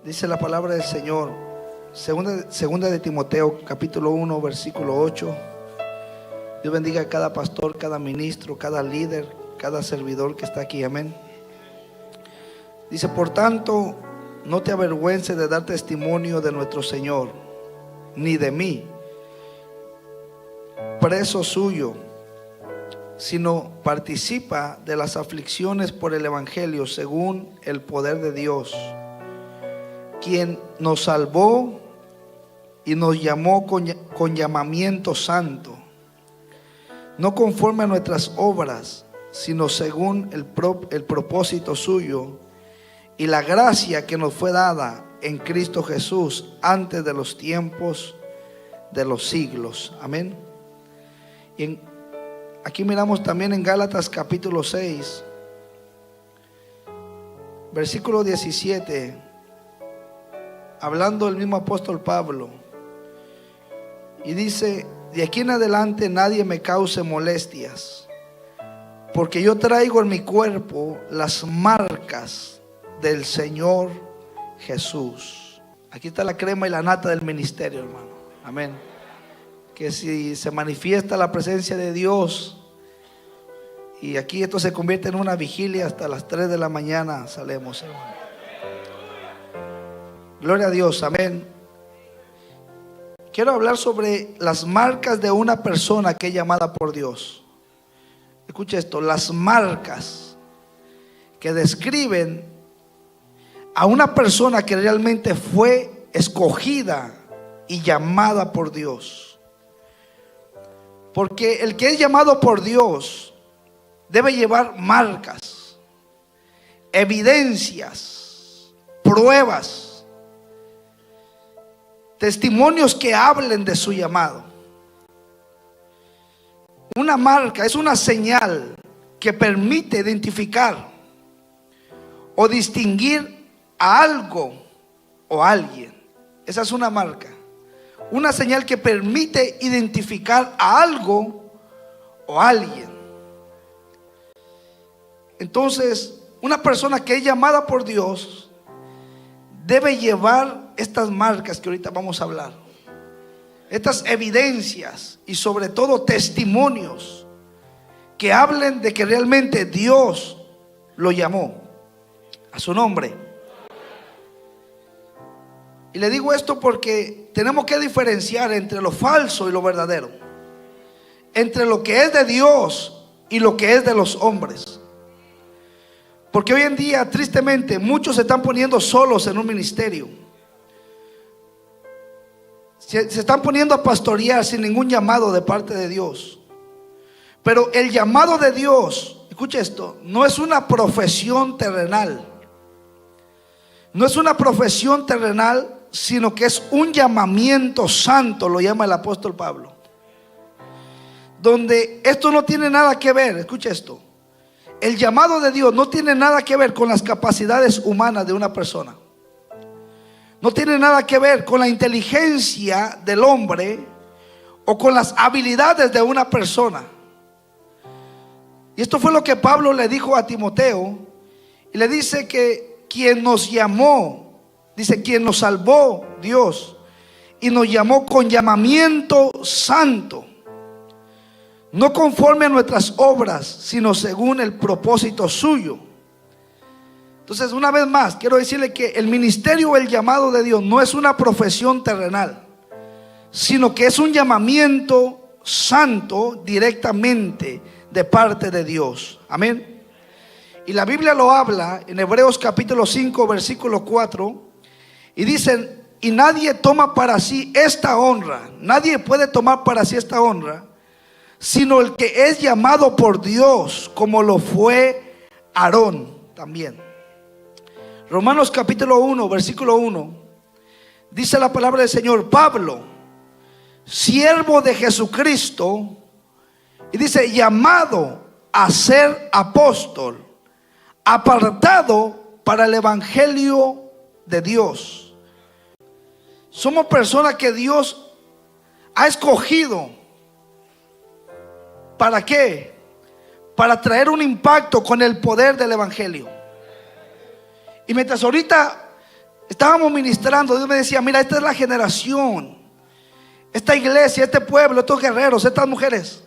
Dice la palabra del Señor, segunda de Timoteo, capítulo 1, versículo 8. Dios bendiga a cada pastor, cada ministro, cada líder, cada servidor que está aquí, amén. Dice: por tanto, no te avergüences de dar testimonio de nuestro Señor, ni de mí, preso suyo, sino participa de las aflicciones por el evangelio según el poder de Dios, quien nos salvó y nos llamó con llamamiento santo, no conforme a nuestras obras, sino según el propósito suyo y la gracia que nos fue dada en Cristo Jesús antes de los tiempos de los siglos. Amén. Y aquí miramos también en Gálatas capítulo 6, versículo 17, hablando el mismo apóstol Pablo, y dice: de aquí en adelante nadie me cause molestias, porque yo traigo en mi cuerpo las marcas del Señor Jesús. Aquí está la crema y la nata del ministerio, hermano. Amén. Que si se manifiesta la presencia de Dios, y aquí esto se convierte en una vigilia hasta las 3 de la mañana, salemos, hermano. Gloria a Dios, amén. Quiero hablar sobre las marcas de una persona que es llamada por Dios. Escucha esto: las marcas que describen a una persona que realmente fue escogida y llamada por Dios. Porque el que es llamado por Dios debe llevar marcas, evidencias, pruebas, testimonios que hablen de su llamado. Una marca es una señal que permite identificar o distinguir a algo o a alguien. Esa es una marca. Una señal que permite identificar a algo o a alguien. Entonces, una persona que es llamada por Dios debe llevar estas marcas que ahorita vamos a hablar, estas evidencias y sobre todo testimonios que hablen de que realmente Dios lo llamó a su nombre. Y le digo esto porque tenemos que diferenciar entre lo falso y lo verdadero, entre lo que es de Dios y lo que es de los hombres. Porque hoy en día, tristemente, muchos se están poniendo solos en un ministerio. Se están poniendo a pastorear sin ningún llamado de parte de Dios. Pero el llamado de Dios, escucha esto, no es una profesión terrenal. No es una profesión terrenal, sino que es un llamamiento santo, lo llama el apóstol Pablo. Donde esto no tiene nada que ver, escucha esto. El llamado de Dios no tiene nada que ver con las capacidades humanas de una persona. No tiene nada que ver con la inteligencia del hombre o con las habilidades de una persona. Y esto fue lo que Pablo le dijo a Timoteo. Y le dice que quien nos llamó, dice quien nos salvó, Dios, y nos llamó con llamamiento santo, no conforme a nuestras obras, sino según el propósito suyo. Entonces, una vez más, quiero decirle que el ministerio o el llamado de Dios no es una profesión terrenal, sino que es un llamamiento santo directamente de parte de Dios. Amén. Y la Biblia lo habla en Hebreos capítulo 5, versículo 4, y dicen: y nadie toma para sí esta honra, nadie puede tomar para sí esta honra, sino el que es llamado por Dios, como lo fue Aarón también. Romanos capítulo 1, versículo 1, dice la palabra del Señor: Pablo, siervo de Jesucristo, y dice, llamado a ser apóstol, apartado para el evangelio de Dios. Somos personas que Dios ha escogido. ¿Para qué? Para traer un impacto con el poder del evangelio. Y mientras ahorita estábamos ministrando, Dios me decía: mira, esta es la generación, esta iglesia, este pueblo, estos guerreros, estas mujeres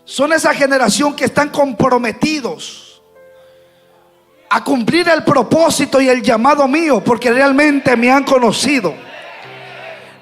son esa generación que están comprometidos a cumplir el propósito y el llamado mío, porque realmente me han conocido.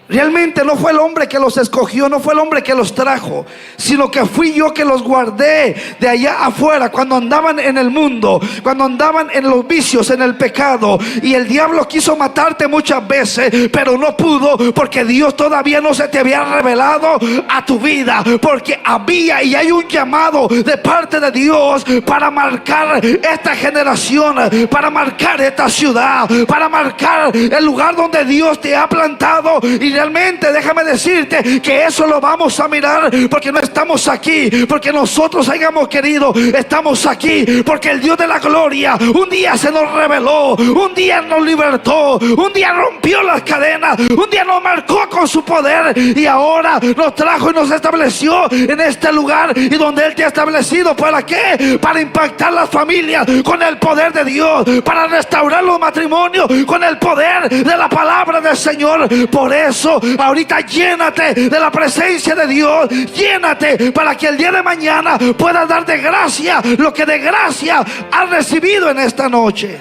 Realmente no fue el hombre que los escogió, no fue el hombre que los trajo, sino que fui yo que los guardé de allá afuera cuando andaban en el mundo, cuando andaban en los vicios, en el pecado. Y el diablo quiso matarte muchas veces, pero no pudo, porque Dios todavía no se te había revelado a tu vida, porque había y hay un llamado de parte de Dios para marcar esta generación, para marcar esta ciudad, para marcar el lugar donde Dios te ha plantado. Y realmente déjame decirte que eso lo vamos a mirar, porque no estamos aquí porque nosotros hayamos querido, estamos aquí porque el Dios de la gloria un día se nos reveló, un día nos libertó, un día rompió las cadenas, un día nos marcó con su poder, y ahora nos trajo y nos estableció en este lugar, y donde Él te ha establecido. ¿Para qué? Para impactar las familias con el poder de Dios, para restaurar los matrimonios con el poder de la palabra del Señor. Por eso ahorita llénate de la presencia de Dios, llénate para que el día de mañana puedas dar de gracia lo que de gracia has recibido en esta noche.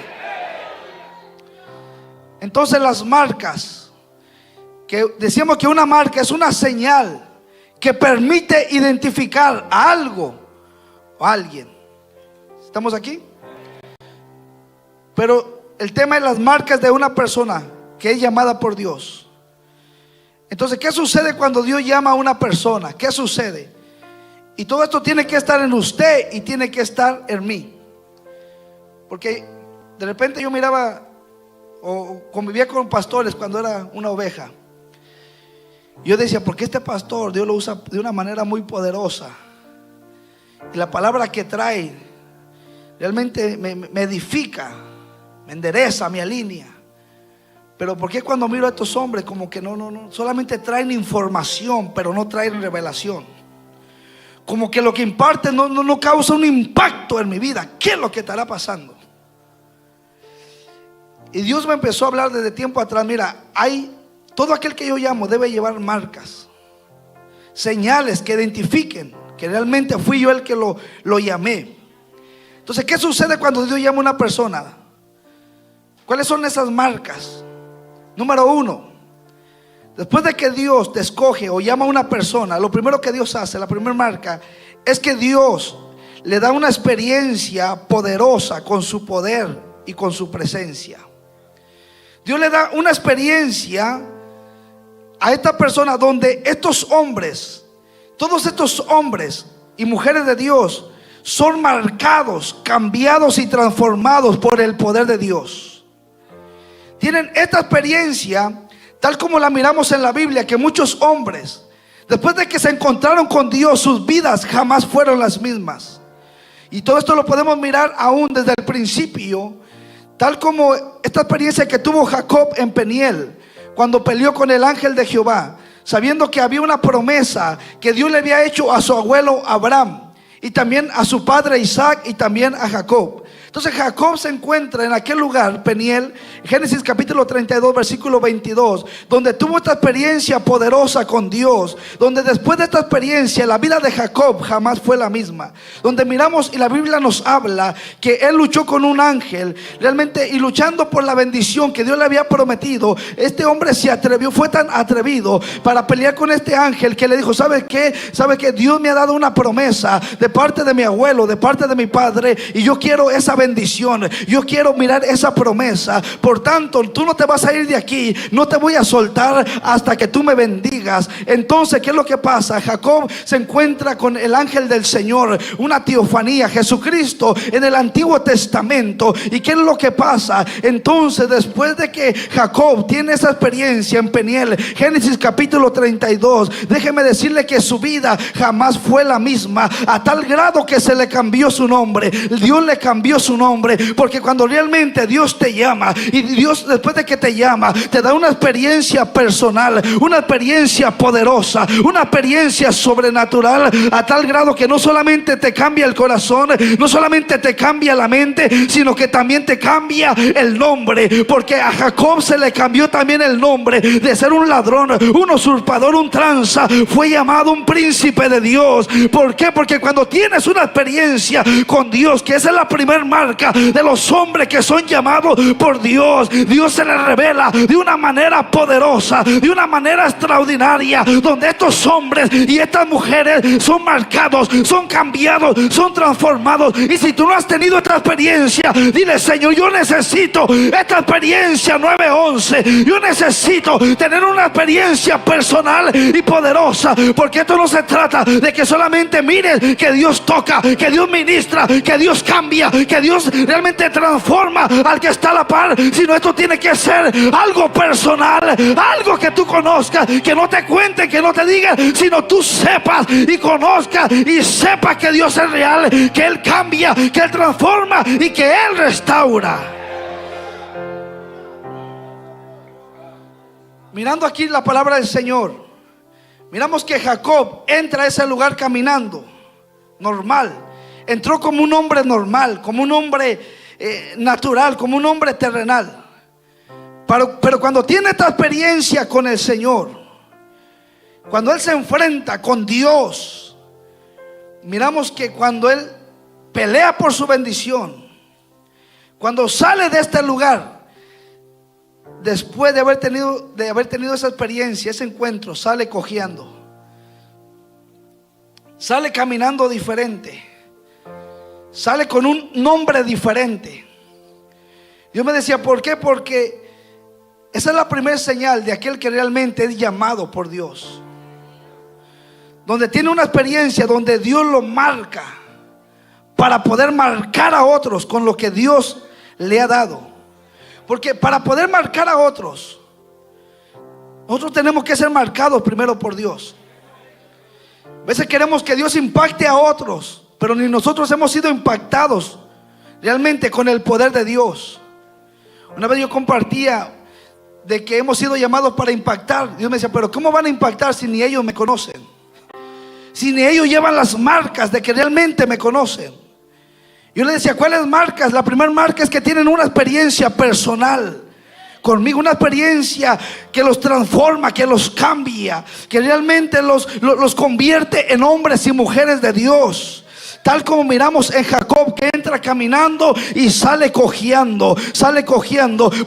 Entonces, las marcas, que decíamos que una marca es una señal que permite identificar a algo o a alguien. ¿Estamos aquí? Pero el tema es las marcas de una persona que es llamada por Dios. Entonces, ¿qué sucede cuando Dios llama a una persona? ¿Qué sucede? Y todo esto tiene que estar en usted y tiene que estar en mí. Porque de repente yo miraba o convivía con pastores cuando era una oveja. Yo decía: ¿por qué este pastor Dios lo usa de una manera muy poderosa? Y la palabra que trae realmente me edifica, me endereza, me alinea. Pero ¿por qué cuando miro a estos hombres como que no solamente traen información, pero no traen revelación? Como que lo que imparten no causa un impacto en mi vida. ¿Qué es lo que estará pasando? Y Dios me empezó a hablar desde tiempo atrás: mira, todo aquel que yo llamo debe llevar marcas, señales que identifiquen que realmente fui yo el que lo llamé. Entonces, ¿qué sucede cuando Dios llama a una persona? ¿Cuáles son esas marcas? Número 1, después de que Dios te escoge o llama a una persona, lo primero que Dios hace, la primera marca, es que Dios le da una experiencia poderosa con su poder y con su presencia. Dios le da una experiencia a esta persona donde estos hombres, todos estos hombres y mujeres de Dios, son marcados, cambiados y transformados por el poder de Dios. Tienen esta experiencia tal como la miramos en la Biblia, que muchos hombres, después de que se encontraron con Dios, sus vidas jamás fueron las mismas. Y todo esto lo podemos mirar aún desde el principio, tal como esta experiencia que tuvo Jacob en Peniel, cuando peleó con el ángel de Jehová, sabiendo que había una promesa que Dios le había hecho a su abuelo Abraham, y también a su padre Isaac, y también a Jacob. Entonces Jacob se encuentra en aquel lugar, Peniel, Génesis capítulo 32 versículo 22, donde tuvo esta experiencia poderosa con Dios, donde después de esta experiencia la vida de Jacob jamás fue la misma, donde miramos y la Biblia nos habla que él luchó con un ángel realmente, y luchando por la bendición que Dios le había prometido. Este hombre se atrevió, fue tan atrevido para pelear con este ángel, que le dijo: ¿sabes qué? ¿Sabes qué? Dios me ha dado una promesa de parte de mi abuelo, de parte de mi padre, y yo quiero esa bendición, yo quiero mirar esa promesa. Por tanto, tú no te vas a ir de aquí, no te voy a soltar hasta que tú me bendigas. Entonces, ¿qué es lo que pasa? Jacob se encuentra con el ángel del Señor, una teofanía, Jesucristo en el Antiguo Testamento. ¿Y qué es lo que pasa? Entonces, después de que Jacob tiene esa experiencia en Peniel, Génesis capítulo 32, déjeme decirle que su vida jamás fue la misma, a tal grado que se le cambió su nombre. Dios le cambió su nombre. Porque cuando realmente Dios te llama, y Dios después de que te llama, te da una experiencia personal, una experiencia poderosa, una experiencia sobrenatural, a tal grado que no solamente te cambia el corazón, no solamente te cambia la mente, sino que también te cambia el nombre. Porque a Jacob se le cambió también el nombre. De ser un ladrón, un usurpador, un tranza, fue llamado un príncipe de Dios. ¿Por qué? Porque cuando tienes una experiencia con Dios, que esa es la primer marca de los hombres que son llamados por Dios, Dios se les revela de una manera poderosa, de una manera extraordinaria, donde estos hombres y estas mujeres son marcados, son cambiados, son transformados. Y si tú no has tenido esta experiencia, dile: Señor, yo necesito esta experiencia 911. Yo necesito tener una experiencia personal y poderosa, porque esto no se trata de que solamente mires que Dios toca, que Dios ministra, que Dios cambia, que Dios realmente transforma al que está a la par, sino esto tiene que ser algo personal, algo que tú conozcas, que no te cuenten, que no te digan, sino tú sepas y conozcas y sepas que Dios es real, que Él cambia, que Él transforma y que Él restaura. Mirando aquí la palabra del Señor, miramos que Jacob entra a ese lugar caminando normal. Entró como un hombre normal, como un hombre natural, como un hombre terrenal. Pero cuando tiene esta experiencia con el Señor, cuando él se enfrenta con Dios, miramos que cuando él pelea por su bendición, cuando sale de este lugar, después de haber tenido esa experiencia, ese encuentro, sale cojeando, sale caminando diferente, sale con un nombre diferente. Yo me decía, ¿por qué? Porque esa es la primera señal de aquel que realmente es llamado por Dios, donde tiene una experiencia donde Dios lo marca para poder marcar a otros con lo que Dios le ha dado. Porque para poder marcar a otros, nosotros tenemos que ser marcados primero por Dios. A veces queremos que Dios impacte a otros, pero ni nosotros hemos sido impactados realmente con el poder de Dios. Una vez yo compartía de que hemos sido llamados para impactar. Dios me decía, pero ¿cómo van a impactar si ni ellos me conocen? Si ni ellos llevan las marcas de que realmente me conocen. Yo le decía, ¿cuáles marcas? La primera marca es que tienen una experiencia personal conmigo, una experiencia que los transforma, que los cambia, que realmente los convierte en hombres y mujeres de Dios. Tal como miramos en Jacob, que entra caminando y sale cojeando,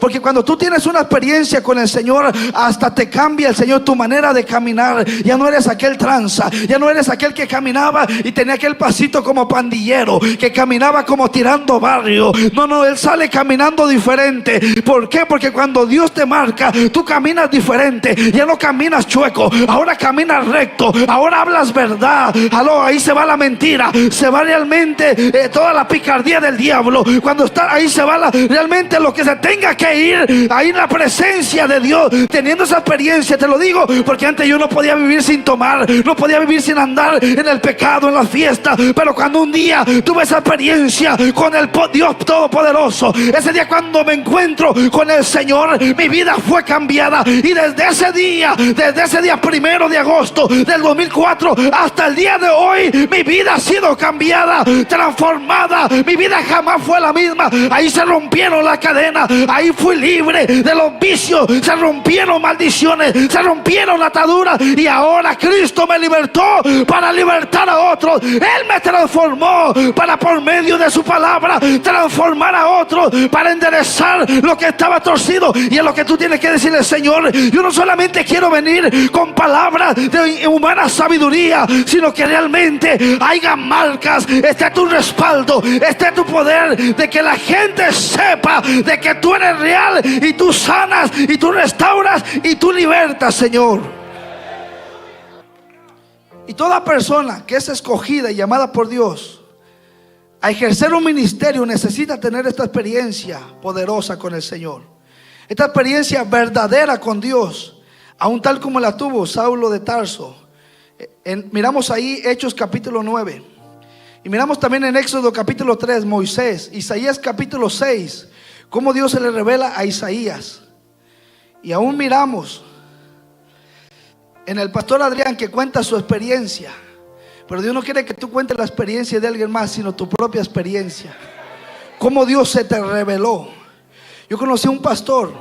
porque cuando tú tienes una experiencia con el Señor, hasta te cambia el Señor tu manera de caminar. Ya no eres aquel tranza, ya no eres aquel que caminaba y tenía aquel pasito como pandillero, que caminaba como tirando barrio. No, Él sale caminando diferente. ¿Por qué? Porque cuando Dios te marca, tú caminas diferente. Ya no caminas chueco, ahora caminas recto, ahora hablas verdad. Aló, ahí se va la mentira, se va realmente toda la picardía del diablo. Cuando está ahí se va realmente lo que se tenga que ir. Ahí en la presencia de Dios, teniendo esa experiencia. Te lo digo porque antes yo no podía vivir sin tomar, no podía vivir sin andar en el pecado, en las fiestas. Pero cuando un día tuve esa experiencia con el Dios Todopoderoso, ese día cuando me encuentro con el Señor, mi vida fue cambiada. Y desde ese día 1 de agosto del 2004 hasta el día de hoy, mi vida ha sido cambiada, transformada. Mi vida jamás fue la misma. Ahí se rompieron las cadenas, ahí fui libre de los vicios, se rompieron maldiciones, se rompieron ataduras, y ahora Cristo me libertó para libertar a otros. Él me transformó para, por medio de su palabra, transformar a otros, para enderezar lo que estaba torcido. Y es lo que tú tienes que decirle: Señor, yo no solamente quiero venir con palabras de humana sabiduría, sino que realmente haya marcas, esté tu respaldo, esté tu poder, de que la gente sepa de que tú eres real, y tú sanas, y tú restauras, y tú libertas, Señor. Y toda persona que es escogida y llamada por Dios a ejercer un ministerio necesita tener esta experiencia poderosa con el Señor, esta experiencia verdadera con Dios, aún tal como la tuvo Saulo de Tarso. Miramos ahí Hechos capítulo 9. Y miramos también en Éxodo capítulo 3, Moisés, Isaías capítulo 6, cómo Dios se le revela a Isaías. Y aún miramos en el pastor Adrián, que cuenta su experiencia. Pero Dios no quiere que tú cuentes la experiencia de alguien más, sino tu propia experiencia. Cómo Dios se te reveló. Yo conocí a un pastor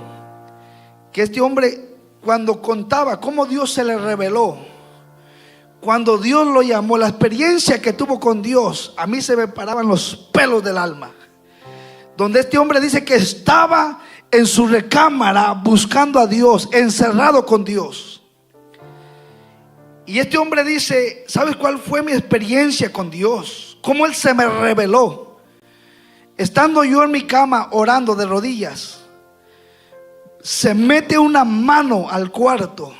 que este hombre, cuando contaba cómo Dios se le reveló, cuando Dios lo llamó, la experiencia que tuvo con Dios, a mí se me paraban los pelos del alma. Donde este hombre dice que estaba en su recámara buscando a Dios, encerrado con Dios. Y este hombre dice: ¿sabes cuál fue mi experiencia con Dios? Cómo Él se me reveló. Estando yo en mi cama orando de rodillas, se mete una mano al cuarto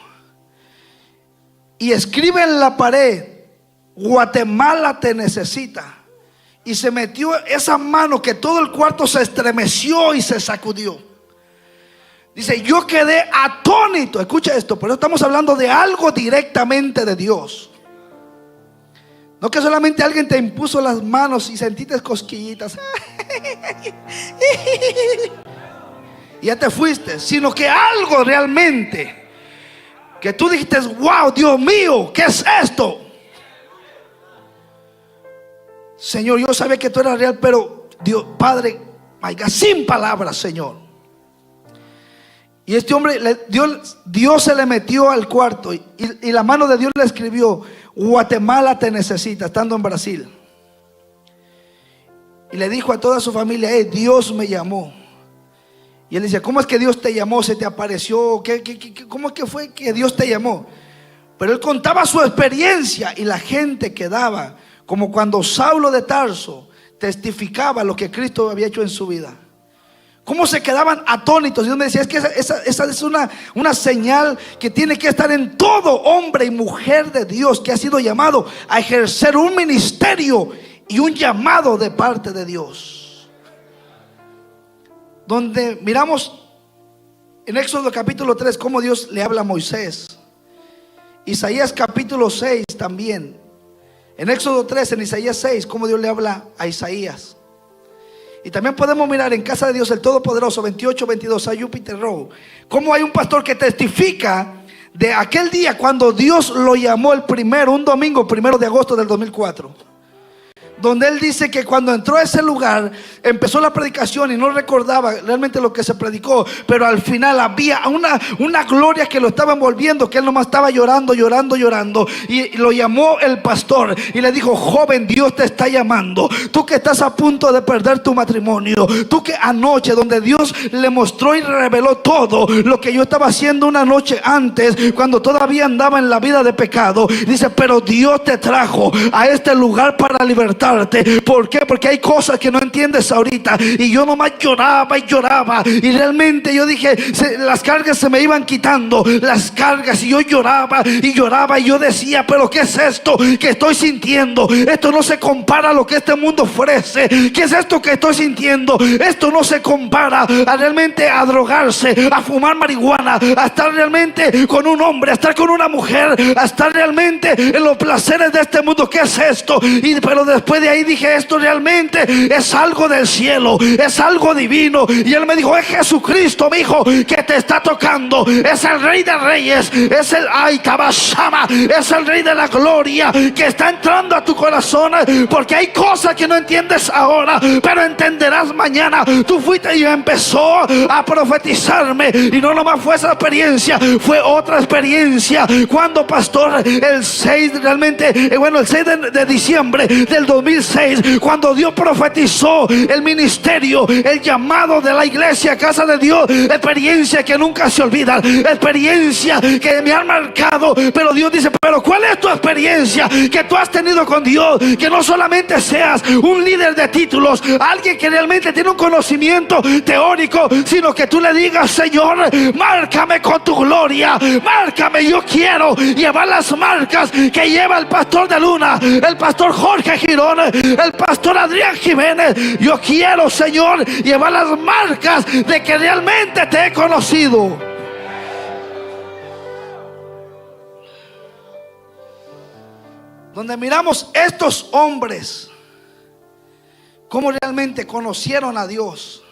y escribe en la pared: Guatemala te necesita. Y se metió esa mano que todo el cuarto se estremeció y se sacudió. Dice: yo quedé atónito. Escucha esto, pero estamos hablando de algo directamente de Dios. No que solamente alguien te impuso las manos y sentiste cosquillitas y ya te fuiste, sino que algo realmente que tú dijiste: wow, Dios mío, ¿qué es esto? Señor, yo sabía que tú eras real, pero Dios, Padre, sin palabras, Señor. Y este hombre, Dios se le metió al cuarto y la mano de Dios le escribió: Guatemala te necesita, estando en Brasil. Y le dijo a toda su familia: Dios me llamó. Y él decía: ¿cómo es que Dios te llamó? ¿Se te apareció? ¿Cómo es que fue que Dios te llamó? Pero él contaba su experiencia y la gente quedaba como cuando Saulo de Tarso testificaba lo que Cristo había hecho en su vida. Cómo se quedaban atónitos. Y Dios me decía: es que esa es una señal que tiene que estar en todo hombre y mujer de Dios que ha sido llamado a ejercer un ministerio y un llamado de parte de Dios. Donde miramos en Éxodo capítulo 3 cómo Dios le habla a Moisés. Isaías capítulo 6 también. En Éxodo 3, en Isaías 6, cómo Dios le habla a Isaías. Y también podemos mirar en Casa de Dios el Todopoderoso 28-22 a Júpiter Row, cómo hay un pastor que testifica de aquel día cuando Dios lo llamó un domingo 1 de agosto del 2004. Donde él dice que cuando entró a ese lugar empezó la predicación y no recordaba realmente lo que se predicó, pero al final había una gloria que lo estaba envolviendo, que él nomás estaba llorando y lo llamó el pastor y le dijo: joven, Dios te está llamando, tú que estás a punto de perder tu matrimonio, tú que anoche, donde Dios le mostró y reveló todo lo que yo estaba haciendo una noche antes, cuando todavía andaba en la vida de pecado, dice: pero Dios te trajo a este lugar para libertarte. ¿Por qué? Porque hay cosas que no entiendes ahorita. Y yo nomás lloraba y realmente yo dije, las cargas se me iban quitando, las cargas, y yo lloraba y yo decía: pero ¿qué es esto que estoy sintiendo? Esto no se compara a lo que este mundo ofrece. ¿Qué es esto que estoy sintiendo? Esto no se compara a realmente a drogarse, a fumar marihuana, a estar realmente con un hombre, a estar con una mujer, a estar realmente en los placeres de este mundo. ¿Qué es esto? Pero después de ahí dije: esto realmente es algo del cielo, es algo divino. Y él me dijo: es Jesucristo, mi hijo, que te está tocando. Es el Rey de Reyes, es el Tabashama, es el Rey de la Gloria que está entrando a tu corazón. Porque hay cosas que no entiendes ahora, pero entenderás mañana. Tú fuiste y empezó a profetizarme, y no nomás fue esa experiencia, fue otra experiencia cuando, pastor, el 6 realmente, el 6 de diciembre del 2006, cuando Dios profetizó el ministerio, el llamado de la iglesia Casa de Dios, experiencia que nunca se olvida, experiencia que me han marcado. Pero Dios dice: pero ¿cuál es tu experiencia que tú has tenido con Dios? Que no solamente seas un líder de títulos, alguien que realmente tiene un conocimiento teórico, sino que tú le digas: Señor, márcame con tu gloria, márcame. Yo quiero llevar las marcas que lleva el pastor de Luna, el pastor Jorge Girón, el pastor Adrián Jiménez. Yo quiero, Señor, llevar las marcas de que realmente te he conocido. Donde miramos estos hombres cómo realmente conocieron a Dios.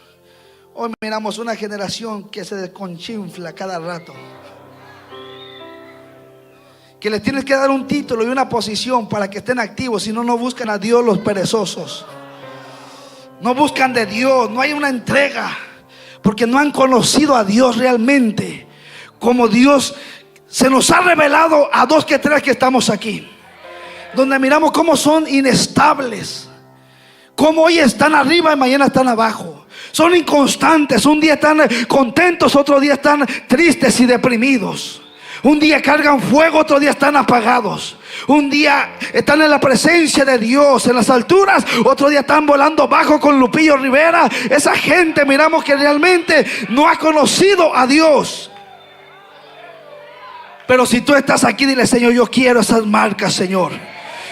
Hoy miramos una generación que se desconchinfla cada rato, que les tienes que dar un título y una posición para que estén activos. Si no, no buscan a Dios los perezosos. No buscan de Dios, no hay una entrega, porque no han conocido a Dios realmente, como Dios se nos ha revelado a dos que tres que estamos aquí, donde miramos cómo son inestables, cómo hoy están arriba y mañana están abajo. Son inconstantes, un día están contentos, otro día están tristes y deprimidos. Un día cargan fuego, otro día están apagados. Un día están en la presencia de Dios en las alturas, otro día están volando bajo con Lupillo Rivera. Esa gente miramos que realmente no ha conocido a Dios. Pero si tú estás aquí, dile: Señor, yo quiero esas marcas, Señor.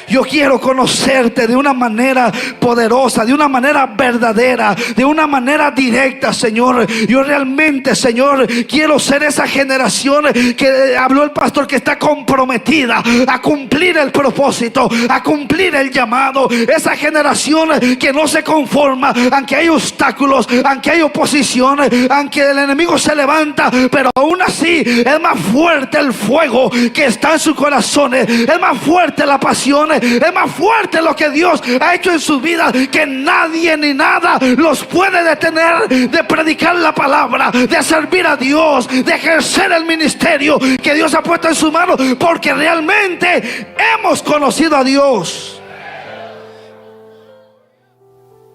Yo quiero conocerte de una manera poderosa, de una manera verdadera, de una manera directa, Señor. Yo realmente, Señor, quiero ser esa generación que habló el pastor, que está comprometida a cumplir el propósito, a cumplir el llamado. Esa generación que no se conforma, aunque hay obstáculos, aunque hay oposición, aunque el enemigo se levanta, pero aún así es más fuerte el fuego que está en sus corazones, es más fuerte la pasión, es más fuerte lo que Dios ha hecho en sus vidas, que nadie ni nada los puede detener de predicar la palabra, de servir a Dios, de ejercer el ministerio que Dios ha puesto en sus manos, porque realmente hemos conocido a Dios.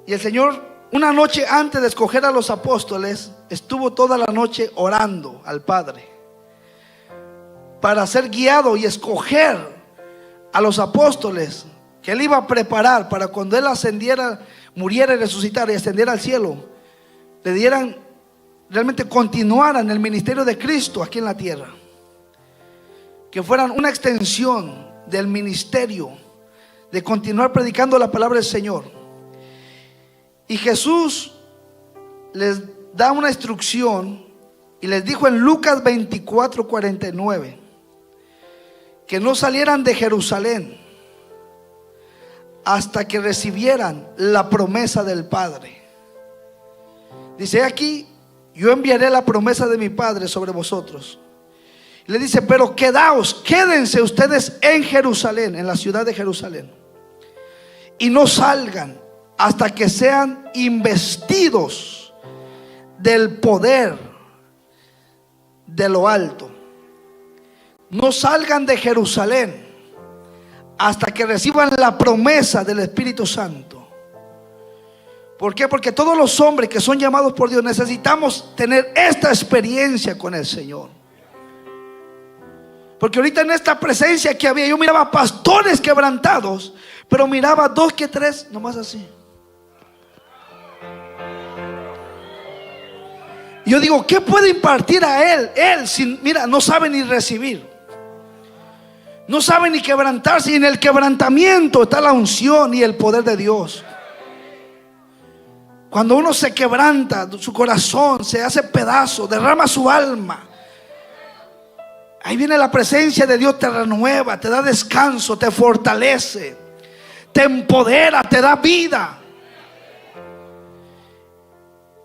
Y el Señor, una noche antes de escoger a los apóstoles, estuvo toda la noche orando al Padre para ser guiado y escoger a los apóstoles que Él iba a preparar para cuando Él ascendiera, muriera y resucitara y ascendiera al cielo, le dieran, realmente continuaran el ministerio de Cristo aquí en la tierra, que fueran una extensión del ministerio de continuar predicando la palabra del Señor. Y Jesús les da una instrucción y les dijo en Lucas 24:49 que no salieran de Jerusalén hasta que recibieran la promesa del Padre. Dice: aquí yo enviaré la promesa de mi Padre sobre vosotros. Y le dice: pero quédense ustedes en Jerusalén, en la ciudad de Jerusalén, y no salgan hasta que sean investidos del poder de lo alto. No salgan de Jerusalén hasta que reciban la promesa del Espíritu Santo. ¿Por qué? Porque todos los hombres que son llamados por Dios necesitamos tener esta experiencia con el Señor. Porque ahorita en esta presencia que había, yo miraba pastores quebrantados, pero miraba dos que tres, nomás así. Yo digo: ¿qué puede impartir a él? Él mira, no sabe ni recibir, no sabe ni quebrantarse. Y en el quebrantamiento está la unción y el poder de Dios. Cuando uno se quebranta, su corazón se hace pedazo, derrama su alma, ahí viene la presencia de Dios, te renueva, te da descanso, te fortalece, te empodera, te da vida.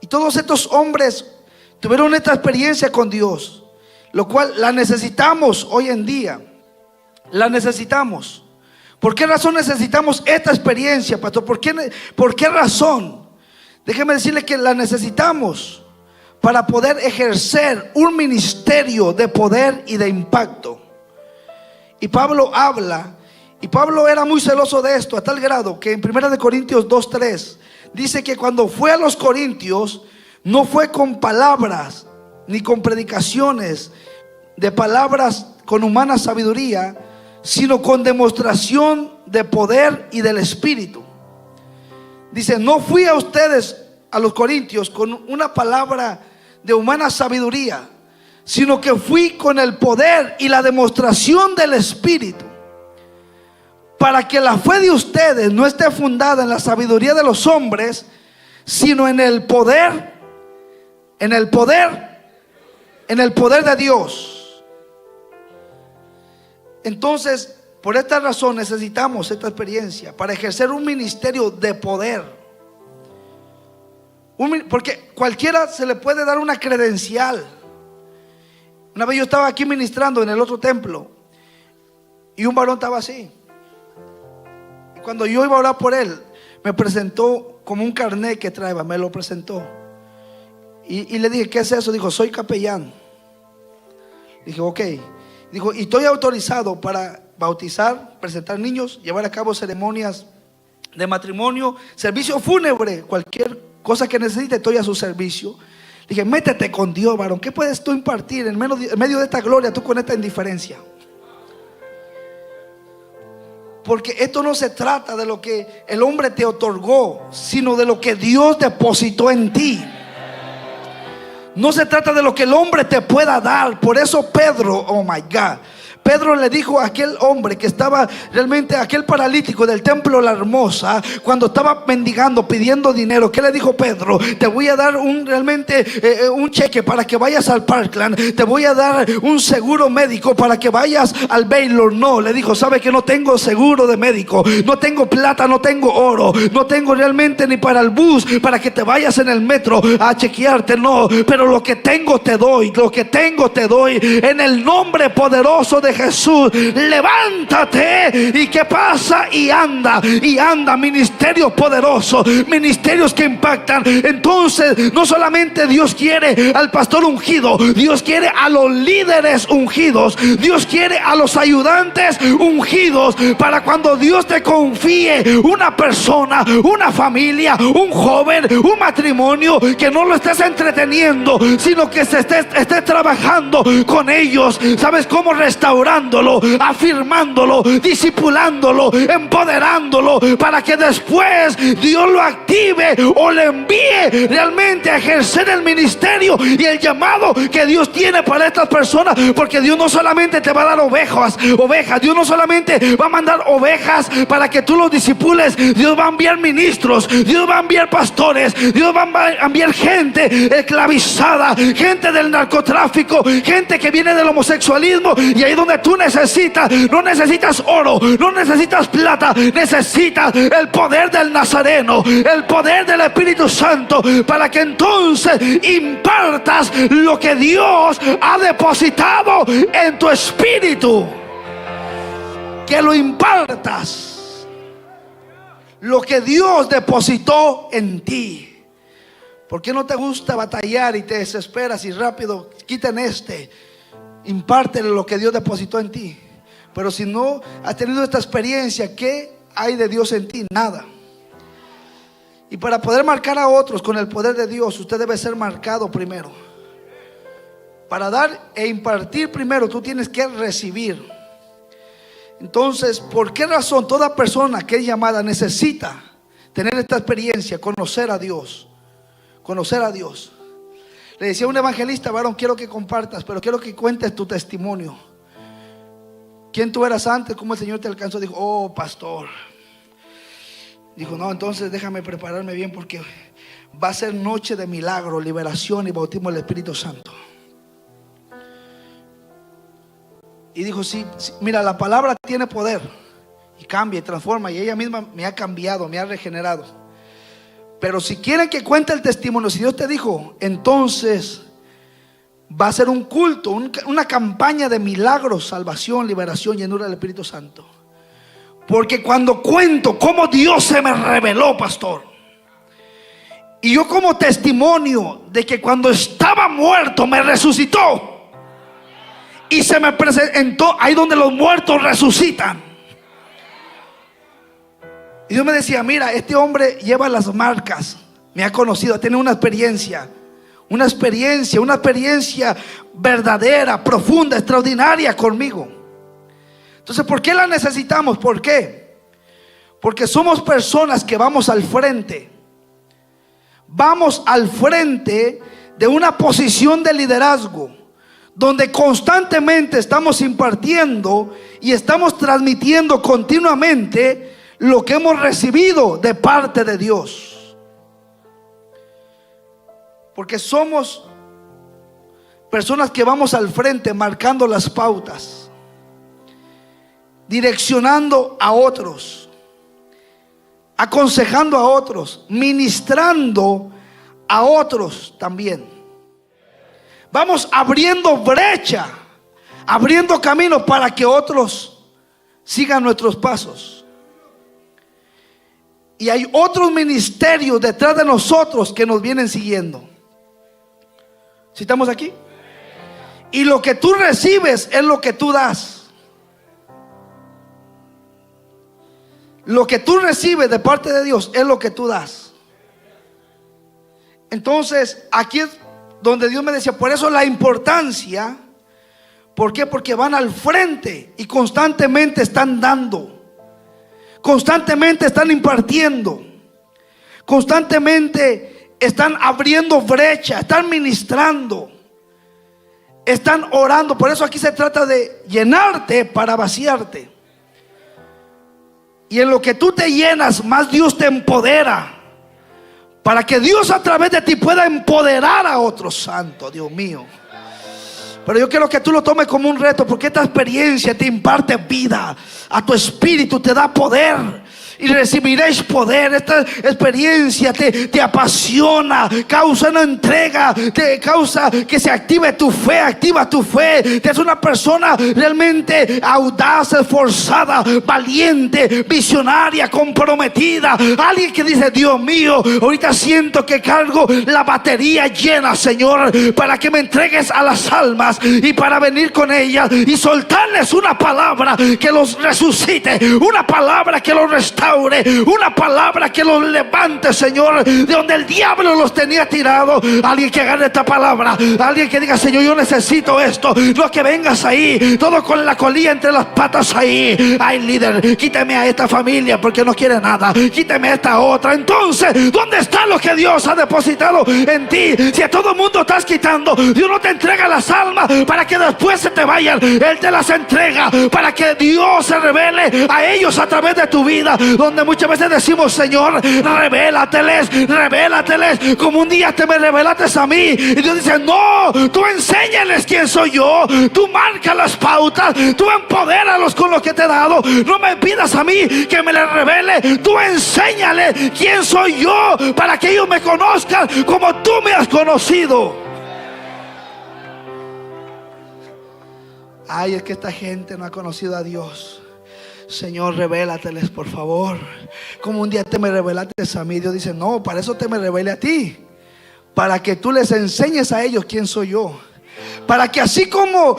Y todos estos hombres tuvieron esta experiencia con Dios, lo cual la necesitamos hoy en día. La necesitamos. ¿Por qué razón necesitamos esta experiencia, pastor? ¿Por qué razón? Déjeme decirle que la necesitamos para poder ejercer un ministerio de poder y de impacto. Y Pablo habla, y Pablo era muy celoso de esto, a tal grado que en 1 Corintios 2:3 dice que cuando fue a los Corintios, no fue con palabras ni con predicaciones de palabras con humana sabiduría, sino con demostración de poder y del Espíritu. Dice: no fui a ustedes, a los Corintios, con una palabra de humana sabiduría, sino que fui con el poder y la demostración del Espíritu, para que la fe de ustedes no esté fundada en la sabiduría de los hombres, sino en el poder, en el poder de Dios. Entonces, por esta razón necesitamos esta experiencia para ejercer un ministerio de poder. Porque cualquiera se le puede dar una credencial. Una vez yo estaba aquí ministrando en el otro templo y un varón estaba así. Y cuando yo iba a orar por él, me presentó como un carnet que traía, me lo presentó. Y le dije, ¿qué es eso? Dijo, soy capellán. Dije, ok. Dijo, y estoy autorizado para bautizar, presentar niños, llevar a cabo ceremonias de matrimonio, servicio fúnebre, cualquier cosa que necesite, estoy a su servicio. Dije, métete con Dios, varón. ¿Qué puedes tú impartir en medio de esta gloria, tú con esta indiferencia? Porque esto no se trata de lo que el hombre te otorgó, sino de lo que Dios depositó en ti. No se trata de lo que el hombre te pueda dar. Por eso Pedro, oh my God, Pedro le dijo a aquel hombre que estaba realmente, aquel paralítico del templo La Hermosa, cuando estaba mendigando, pidiendo dinero, ¿qué le dijo Pedro? Te voy a dar un cheque para que vayas al Parkland, te voy a dar un seguro médico para que vayas al Baylor. No, le dijo, sabe que no tengo seguro de médico, no tengo plata, no tengo oro, no tengo realmente ni para el bus, para que te vayas en el metro a chequearte. No, pero lo que tengo te doy, lo que tengo te doy, en el nombre poderoso de Jesús. Levántate. ¿Y qué pasa? Y anda, ministerios poderosos, ministerios que impactan. Entonces no solamente Dios quiere al pastor ungido, Dios quiere a los líderes ungidos, Dios quiere a los ayudantes ungidos, para cuando Dios te confíe una persona, una familia, un joven, un matrimonio, que no lo estés entreteniendo, sino que se esté trabajando con ellos. ¿Sabes cómo? Restaurándolo, afirmándolo, discipulándolo, empoderándolo, para que después Dios lo active o le envíe realmente a ejercer el ministerio y el llamado que Dios tiene para estas personas. Porque Dios no solamente te va a dar ovejas, Dios no solamente va a mandar ovejas para que tú los discipules, Dios va a enviar ministros, Dios va a enviar pastores, Dios va a enviar gente esclavizada, gente del narcotráfico, gente que viene del homosexualismo. Y ahí donde tú necesitas, no necesitas oro, no necesitas plata, necesitas el poder del Nazareno, el poder del Espíritu Santo, para que entonces impartas lo que Dios ha depositado en tu espíritu. Que lo impartas, lo que Dios depositó en ti. ¿Por qué no te gusta batallar y te desesperas y rápido quiten impártele lo que Dios depositó en ti? Pero si no has tenido esta experiencia, ¿qué hay de Dios en ti? Nada. Y para poder marcar a otros con el poder de Dios, usted debe ser marcado primero. Para dar e impartir primero, tú tienes que recibir. Entonces, ¿por qué razón toda persona que es llamada necesita tener esta experiencia, conocer a Dios? Conocer a Dios. Le decía a un evangelista, varón, quiero que compartas, pero quiero que cuentes tu testimonio. ¿Quién tú eras antes? ¿Cómo el Señor te alcanzó? Dijo, oh, pastor. Dijo, no, entonces déjame prepararme bien, porque va a ser noche de milagro, liberación y bautismo del Espíritu Santo. Y dijo, sí, mira, la palabra tiene poder y cambia y transforma, y ella misma me ha cambiado, me ha regenerado. Pero si quieren que cuente el testimonio, si Dios te dijo, entonces va a ser un culto, una campaña de milagros, salvación, liberación, llenura del Espíritu Santo. Porque cuando cuento cómo Dios se me reveló, pastor, y yo como testimonio de que cuando estaba muerto me resucitó, y se me presentó ahí donde los muertos resucitan. Y Dios me decía, mira, este hombre lleva las marcas, me ha conocido, tiene una experiencia verdadera, profunda, extraordinaria conmigo. Entonces, ¿por qué la necesitamos? ¿Por qué? Porque somos personas que vamos al frente. Vamos al frente de una posición de liderazgo, donde constantemente estamos impartiendo y estamos transmitiendo continuamente lo que hemos recibido de parte de Dios. Porque somos personas que vamos al frente marcando las pautas, direccionando a otros, aconsejando a otros, ministrando a otros también. Vamos abriendo brecha, abriendo camino para que otros sigan nuestros pasos. Y hay otros ministerios detrás de nosotros que nos vienen siguiendo. ¿Sí estamos aquí? Y lo que tú recibes es lo que tú das. Lo que tú recibes de parte de Dios es lo que tú das. Entonces, aquí es donde Dios me decía, por eso la importancia. ¿Por qué? Porque van al frente y constantemente están dando, constantemente están impartiendo, constantemente están abriendo brecha, están ministrando, están orando. Por eso aquí se trata de llenarte para vaciarte. Y en lo que tú te llenas, más Dios te empodera, para que Dios a través de ti pueda empoderar a otros. Santo Dios mío. Pero yo quiero que tú lo tomes como un reto, porque esta experiencia te imparte vida a tu espíritu, te da poder. Y recibiréis poder. Esta experiencia te apasiona, causa una entrega, te causa que se active tu fe, activa tu fe. Te es una persona realmente audaz, esforzada, valiente, visionaria, comprometida. Alguien que dice, Dios mío, ahorita siento que cargo la batería llena, Señor, para que me entregues a las almas y para venir con ellas y soltarles una palabra que los resucite, una palabra que los restaure, una palabra que los levante, Señor, de donde el diablo los tenía tirados. Alguien que agarre esta palabra, alguien que diga, Señor, yo necesito esto. No que vengas ahí todo con la colilla entre las patas ahí. Ay, líder, quítame a esta familia porque no quiere nada, quítame a esta otra. Entonces, ¿dónde está lo que Dios ha depositado en ti? Si a todo mundo estás quitando, Dios no te entrega las almas para que después se te vayan. Él te las entrega para que Dios se revele a ellos a través de tu vida. Donde muchas veces decimos, Señor, revélateles, revélateles, como un día te me revelaste a mí. Y Dios dice, no, tú enséñales quién soy yo, tú marca las pautas, tú empodéralos con lo que te he dado. No me pidas a mí que me les revele, tú enséñale quién soy yo, para que ellos me conozcan como tú me has conocido. Ay, es que esta gente no ha conocido a Dios. Señor, revélateles, por favor, como un día te me revelaste a mí. Dios dice, no, para eso te me revele a ti, para que tú les enseñes a ellos quién soy yo, para que así como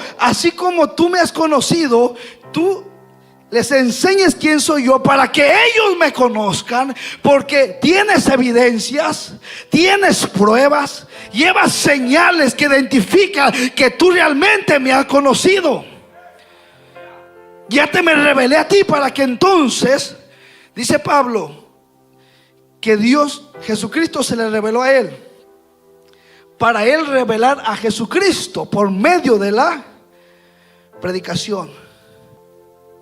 tú me has conocido, tú les enseñes quién soy yo, para que ellos me conozcan, porque tienes evidencias, tienes pruebas, llevas señales que identifican que tú realmente me has conocido. Ya te me revelé a ti, para que entonces, dice Pablo, que Dios, Jesucristo se le reveló a él, para él revelar a Jesucristo por medio de la predicación.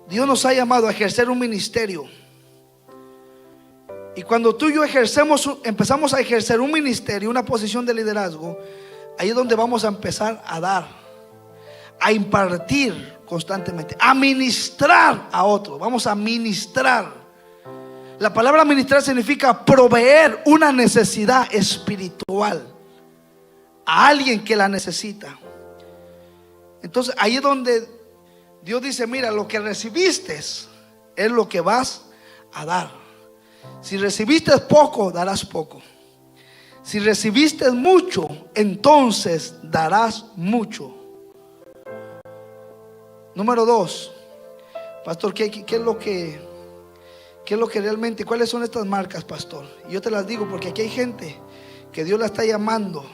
Dios nos ha llamado a ejercer un ministerio. Y cuando tú y yo empezamos a ejercer un ministerio, una posición de liderazgo, ahí es donde vamos a empezar a dar, a impartir constantemente, a ministrar a otros. Vamos a ministrar. La palabra ministrar significa proveer una necesidad espiritual a alguien que la necesita. Entonces ahí es donde Dios dice, mira, lo que recibiste es lo que vas a dar. Si recibiste poco, darás poco. Si recibiste mucho, entonces darás mucho. Número 2, pastor, ¿qué es lo que realmente, cuáles son estas marcas, pastor? Y yo te las digo porque aquí hay gente que Dios la está llamando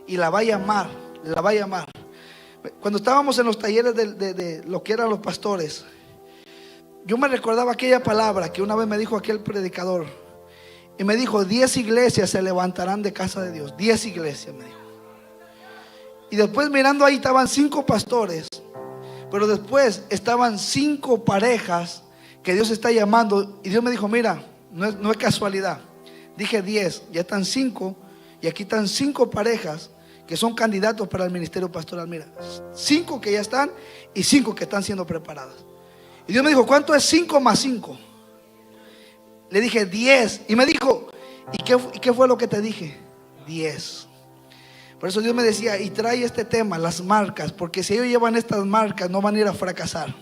y la va a llamar, la va a llamar. Cuando estábamos en los talleres de lo que eran los pastores, yo me recordaba aquella palabra que una vez me dijo aquel predicador, y me dijo, 10 iglesias se levantarán de casa de Dios. 10 iglesias, me dijo. Y después mirando ahí estaban 5 pastores, pero después estaban 5 parejas que Dios está llamando. Y Dios me dijo, mira, no es casualidad. Dije 10, ya están 5. Y aquí están 5 parejas que son candidatos para el ministerio pastoral. Mira, 5 que ya están y 5 que están siendo preparadas. Y Dios me dijo, ¿cuánto es 5 más 5? Le dije 10. Y me dijo, ¿y qué fue lo que te dije? 10. Por eso Dios me decía, y trae este tema, las marcas, porque si ellos llevan estas marcas no van a ir a fracasar,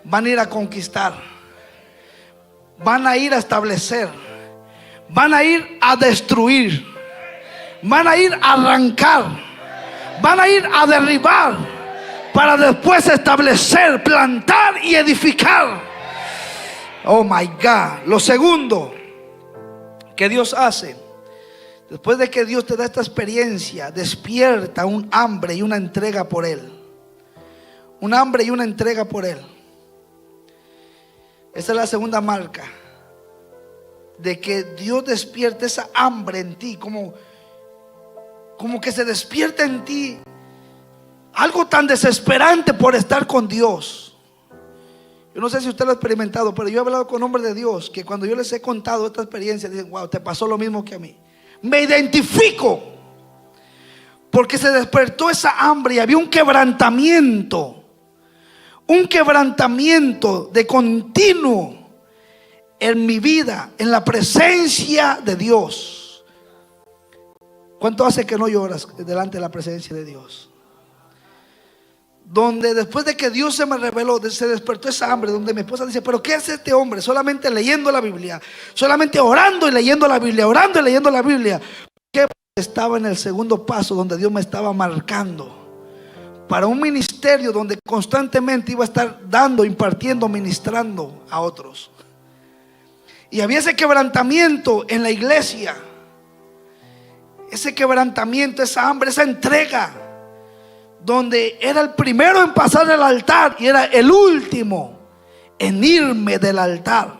van a ir a conquistar, van a ir a establecer, van a ir a destruir, van a ir a arrancar, van a ir a derribar, para después establecer, plantar y edificar. Oh my God. Lo segundo que Dios hace, después de que Dios te da esta experiencia, despierta un hambre y una entrega por Él. Un hambre y una entrega por Él. Esa es la segunda marca, de que Dios despierte esa hambre en ti, como que se despierta en ti algo tan desesperante por estar con Dios. Yo no sé si usted lo ha experimentado, pero yo he hablado con hombres de Dios que cuando yo les he contado esta experiencia dicen, wow, te pasó lo mismo que a mí. Me identifico, porque se despertó esa hambre y había un quebrantamiento de continuo en mi vida, en la presencia de Dios. ¿Cuánto hace que no lloras delante de la presencia de Dios? Donde después de que Dios se me reveló, se despertó esa hambre, donde mi esposa dice, pero ¿qué hace este hombre? Solamente leyendo la Biblia, solamente orando y leyendo la Biblia, orando y leyendo la Biblia. Que estaba en el segundo paso, donde Dios me estaba marcando para un ministerio donde constantemente iba a estar dando, impartiendo, ministrando a otros. Y había ese quebrantamiento en la iglesia, ese quebrantamiento, esa hambre, esa entrega, donde era el primero en pasar el altar y era el último en irme del altar.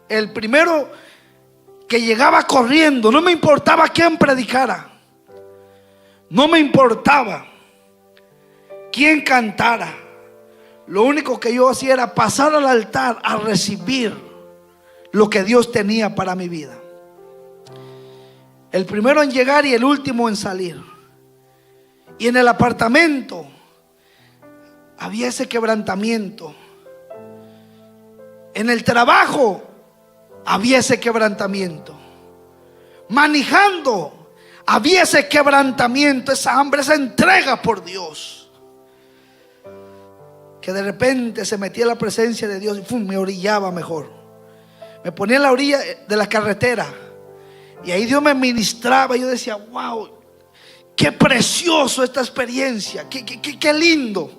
El primero que llegaba corriendo, no me importaba quién predicara, no me importaba quién cantara. Lo único que yo hacía era pasar al altar a recibir lo que Dios tenía para mi vida. El primero en llegar y el último en salir. Y en el apartamento había ese quebrantamiento. En el trabajo había ese quebrantamiento. Manejando había ese quebrantamiento, esa hambre, esa entrega por Dios. Que de repente se metía en la presencia de Dios y me orillaba mejor. Me ponía en la orilla de la carretera y ahí Dios me ministraba. Y yo decía, wow, qué precioso esta experiencia, qué lindo.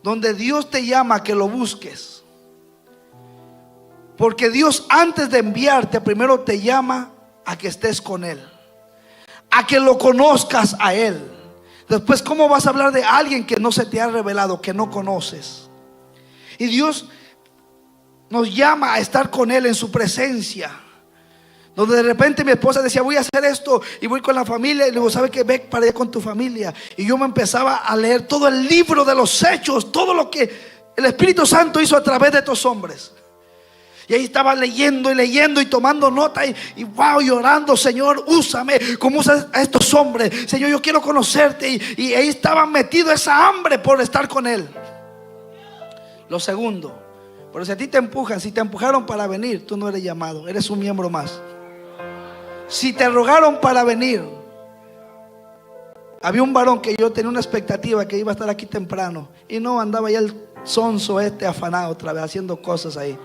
Donde Dios te llama a que lo busques. Porque Dios, antes de enviarte, primero te llama a que estés con Él, a que lo conozcas a Él. Después, ¿cómo vas a hablar de alguien que no se te ha revelado, que no conoces? Y Dios nos llama a estar con Él en su presencia. Donde de repente mi esposa decía, voy a hacer esto, y voy con la familia, y le digo, ¿sabe qué? Ve para allá con tu familia. Y yo me empezaba a leer todo el libro de los hechos, todo lo que el Espíritu Santo hizo a través de estos hombres. Y ahí estaba leyendo y tomando nota y wow, llorando, Señor, úsame como usas a estos hombres. Señor, yo quiero conocerte. Y ahí estaba metido esa hambre por estar con Él. Lo segundo, pero si a ti te empujan, si te empujaron para venir, tú no eres llamado, eres un miembro más. Si te rogaron para venir, había un varón que yo tenía una expectativa que iba a estar aquí temprano, y no, andaba ya el sonso afanado otra vez haciendo cosas ahí.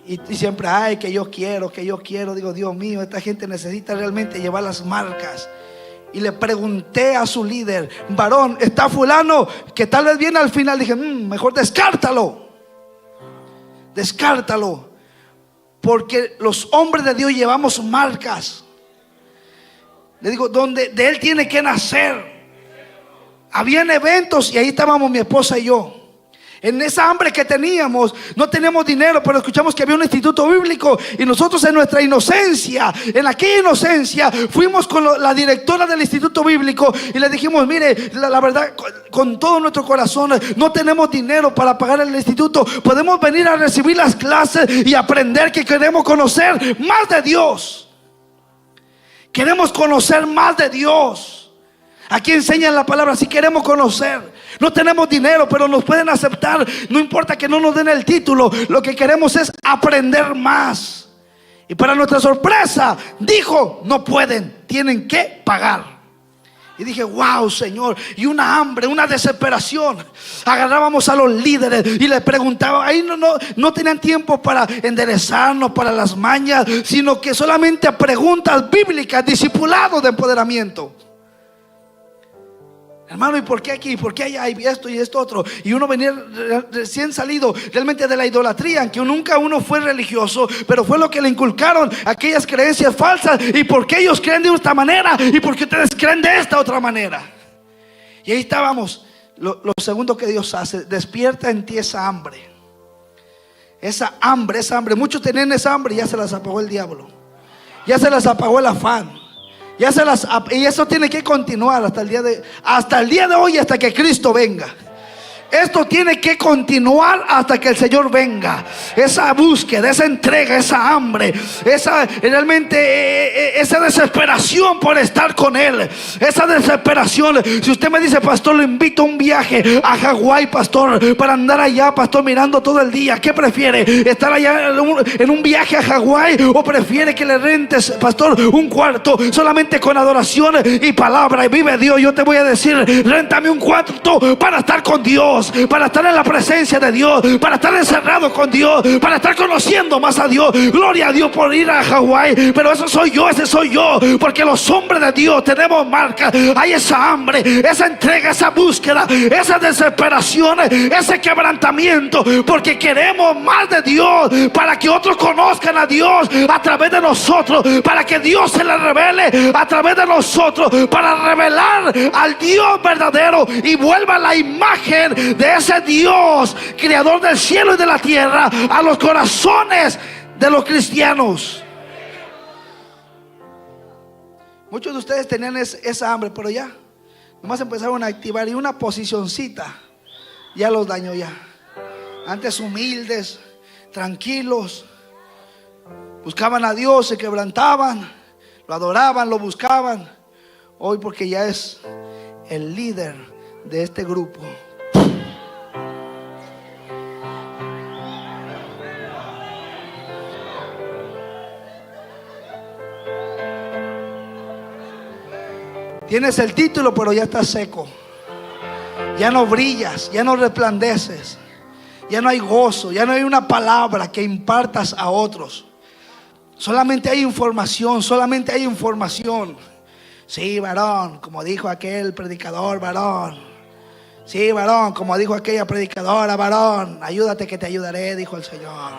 Y siempre, ay, que yo quiero. Digo, Dios mío, esta gente necesita realmente llevar las marcas. Y le pregunté a su líder, varón, ¿está fulano que tal vez viene al final? Dije, mejor descártalo. Porque los hombres de Dios llevamos marcas. Le digo, donde de Él tiene que nacer. Habían eventos y ahí estábamos mi esposa y yo. En esa hambre que teníamos, no teníamos dinero, pero escuchamos que había un instituto bíblico. Y nosotros en nuestra inocencia, en aquella inocencia, fuimos con la directora del instituto bíblico y le dijimos, mire, la verdad, con todo nuestro corazón, no tenemos dinero para pagar el instituto. Podemos venir a recibir las clases y aprender, que queremos conocer más de Dios. Queremos conocer más de Dios. Aquí enseñan la palabra, si queremos conocer. No tenemos dinero, pero nos pueden aceptar. No importa que no nos den el título. Lo que queremos es aprender más. Y para nuestra sorpresa, dijo: no pueden, tienen que pagar. Y dije: wow, Señor. Y una hambre, una desesperación. Agarrábamos a los líderes y les preguntaban. Ahí no tenían tiempo para enderezarnos, para las mañas, sino que solamente preguntas bíblicas, discipulados de empoderamiento. Hermano, ¿y por qué aquí? ¿Por qué allá hay esto y esto otro? Y uno venía recién salido realmente de la idolatría, aunque nunca uno fue religioso, pero fue lo que le inculcaron, aquellas creencias falsas. ¿Y por qué ellos creen de esta manera? ¿Y por qué ustedes creen de esta otra manera? Y ahí estábamos. Lo segundo que Dios hace: despierta en ti esa hambre. Esa hambre. Muchos tenían esa hambre y ya se las apagó el diablo. Ya se las apagó el afán. Y eso tiene que continuar hasta el día de hoy, hasta que Cristo venga. Esto tiene que continuar hasta que el Señor venga. Esa búsqueda, esa entrega, esa hambre, esa desesperación por estar con Él. Esa desesperación. Si usted me dice: pastor, lo invito a un viaje a Hawái, pastor, para andar allá, pastor, mirando todo el día, ¿qué prefiere? ¿Estar allá en un viaje a Hawái, o prefiere que le rentes, pastor, un cuarto solamente con adoración y palabra y vive Dios? Yo te voy a decir: réntame un cuarto para estar con Dios, para estar en la presencia de Dios, para estar encerrado con Dios, para estar conociendo más a Dios. Gloria a Dios por ir a Hawái. Pero ese soy yo, porque los hombres de Dios tenemos marca. Hay esa hambre, esa entrega, esa búsqueda, esa desesperación, ese quebrantamiento, porque queremos más de Dios, para que otros conozcan a Dios a través de nosotros, para que Dios se les revele a través de nosotros, para revelar al Dios verdadero y vuelva la imagen de ese Dios, creador del cielo y de la tierra, a los corazones de los cristianos. Muchos de ustedes tenían esa hambre, pero ya nomás empezaron a activar, y una posicioncita ya los dañó ya. Antes humildes, tranquilos, buscaban a Dios, se quebrantaban, lo adoraban, lo buscaban. Hoy, porque ya es el líder de este grupo, tienes el título, pero ya estás seco. Ya no brillas, ya no resplandeces, ya no hay gozo, ya no hay una palabra que impartas a otros. Solamente hay información, solamente hay información. Sí, varón, como dijo aquel predicador, varón. Sí, varón, como dijo aquella predicadora, varón. Ayúdate que te ayudaré, dijo el Señor.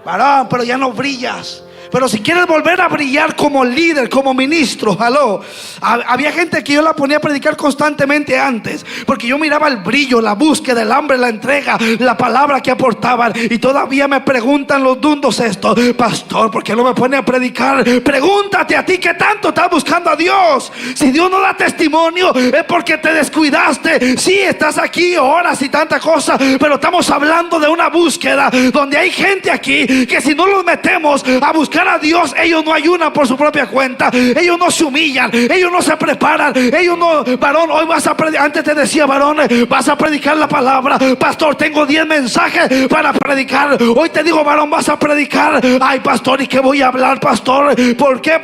Varón, pero ya no brillas. Pero si quieres volver a brillar como líder, como ministro, aló. Había gente que yo la ponía a predicar constantemente antes, porque yo miraba el brillo, la búsqueda, el hambre, la entrega, la palabra que aportaban. Y todavía me preguntan los dundos esto: pastor, ¿por qué no me pone a predicar? Pregúntate a ti, ¿qué tanto estás buscando a Dios? Si Dios no da testimonio, es porque te descuidaste. Sí, estás aquí horas y tanta cosa, pero estamos hablando de una búsqueda donde hay gente aquí que si no los metemos a buscar a Dios, ellos no ayunan por su propia cuenta, ellos no se humillan, ellos no se preparan, ellos no. Varón, hoy vas a predicar. Antes te decía: varón, vas a predicar la palabra. Pastor, tengo 10 mensajes para predicar. Hoy te digo: varón, vas a predicar. Ay, pastor, ¿y qué voy a hablar, pastor? ¿Por qué?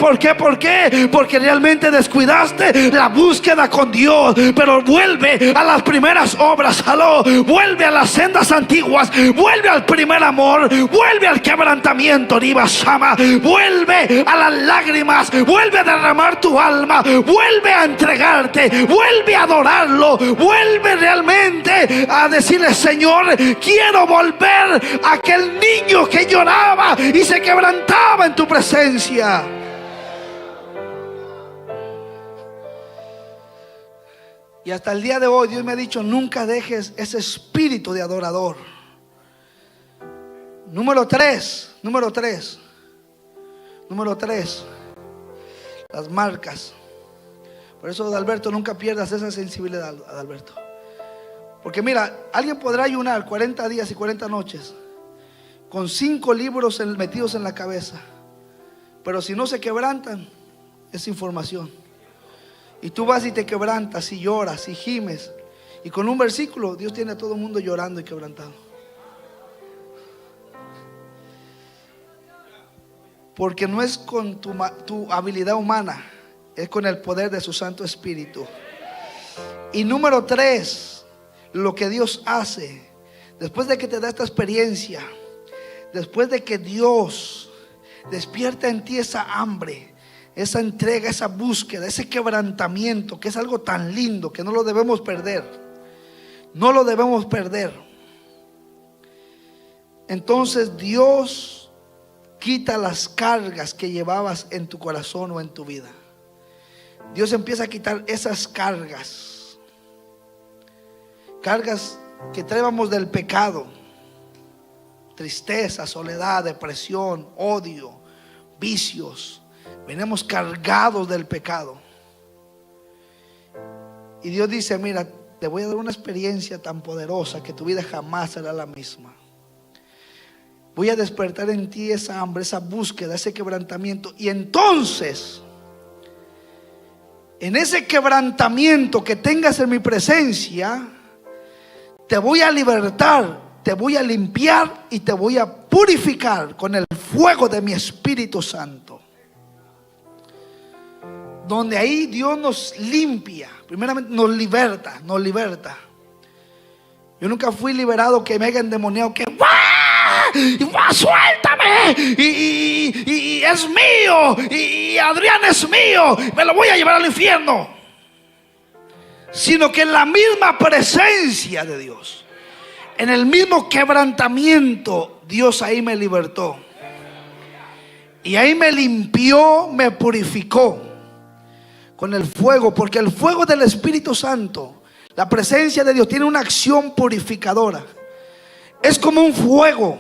Porque realmente descuidaste la búsqueda con Dios. Pero vuelve a las primeras obras, aló. Vuelve a las sendas antiguas, vuelve al primer amor, vuelve al quebrantamiento, Shama. Vuelve a las lágrimas, vuelve a derramar tu alma, vuelve a entregarte, vuelve a adorarlo, vuelve realmente a decirle: Señor, quiero volver a aquel niño que lloraba y se quebrantaba en tu presencia. Y hasta el día de hoy Dios me ha dicho: nunca dejes ese espíritu de adorador. Número 3, las marcas. Por eso, Adalberto, nunca pierdas esa sensibilidad, Adalberto. Porque mira, alguien podrá ayunar 40 días y 40 noches con 5 libros metidos en la cabeza, pero si no se quebrantan, es información. Y tú vas y te quebrantas y lloras y gimes, y con un versículo Dios tiene a todo el mundo llorando y quebrantado. Porque no es con tu habilidad humana, es con el poder de su Santo Espíritu. Y número 3, lo que Dios hace después de que te da esta experiencia, después de que Dios despierta en ti esa hambre, esa entrega, esa búsqueda, ese quebrantamiento, que es algo tan lindo que no lo debemos perder. No lo debemos perder. Entonces Dios quita las cargas que llevabas en tu corazón o en tu vida. Dios empieza a quitar esas cargas. Cargas que traíamos del pecado. Tristeza, soledad, depresión, odio, vicios. Venimos cargados del pecado. Y Dios dice: mira, te voy a dar una experiencia tan poderosa que tu vida jamás será la misma. Voy a despertar en ti esa hambre, esa búsqueda, ese quebrantamiento. Y entonces, en ese quebrantamiento que tengas en mi presencia, te voy a libertar, te voy a limpiar y te voy a purificar con el fuego de mi Espíritu Santo. Donde ahí Dios nos limpia, primeramente nos liberta, nos liberta. Yo nunca fui liberado que me hayan endemoniado, que suéltame y es mío y Adrián es mío, me lo voy a llevar al infierno. Sino que en la misma presencia de Dios, en el mismo quebrantamiento, Dios ahí me libertó. Y ahí me limpió, me purificó con el fuego. Porque el fuego del Espíritu Santo, la presencia de Dios, tiene una acción purificadora. Es como un fuego.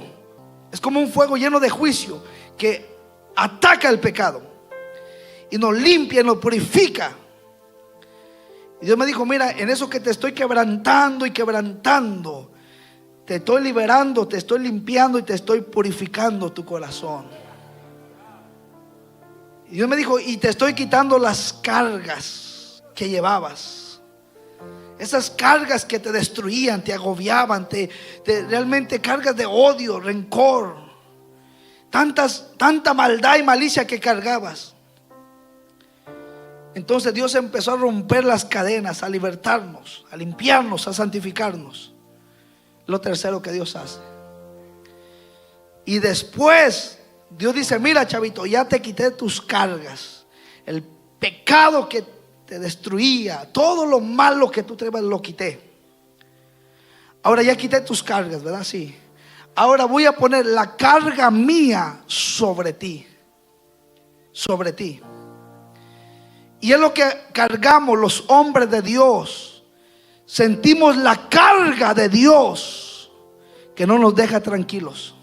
Es como un fuego lleno de juicio que ataca el pecado y nos limpia y nos purifica. Y Dios me dijo: mira, en eso que te estoy quebrantando y quebrantando, te estoy liberando, te estoy limpiando y te estoy purificando tu corazón. Y Dios me dijo: y te estoy quitando las cargas que llevabas. Esas cargas que te destruían, te agobiaban, realmente cargas de odio, rencor, tanta maldad y malicia que cargabas. Entonces Dios empezó a romper las cadenas, a libertarnos, a limpiarnos, a santificarnos. Lo tercero que Dios hace. Y después Dios dice: mira, chavito, ya te quité tus cargas. El pecado que te destruía, todo lo malo que tú traías, lo quité. Ahora ya quité tus cargas, ¿verdad? Sí. Ahora voy a poner la carga mía sobre ti. Sobre ti. Y es lo que cargamos los hombres de Dios. Sentimos la carga de Dios que no nos deja tranquilos,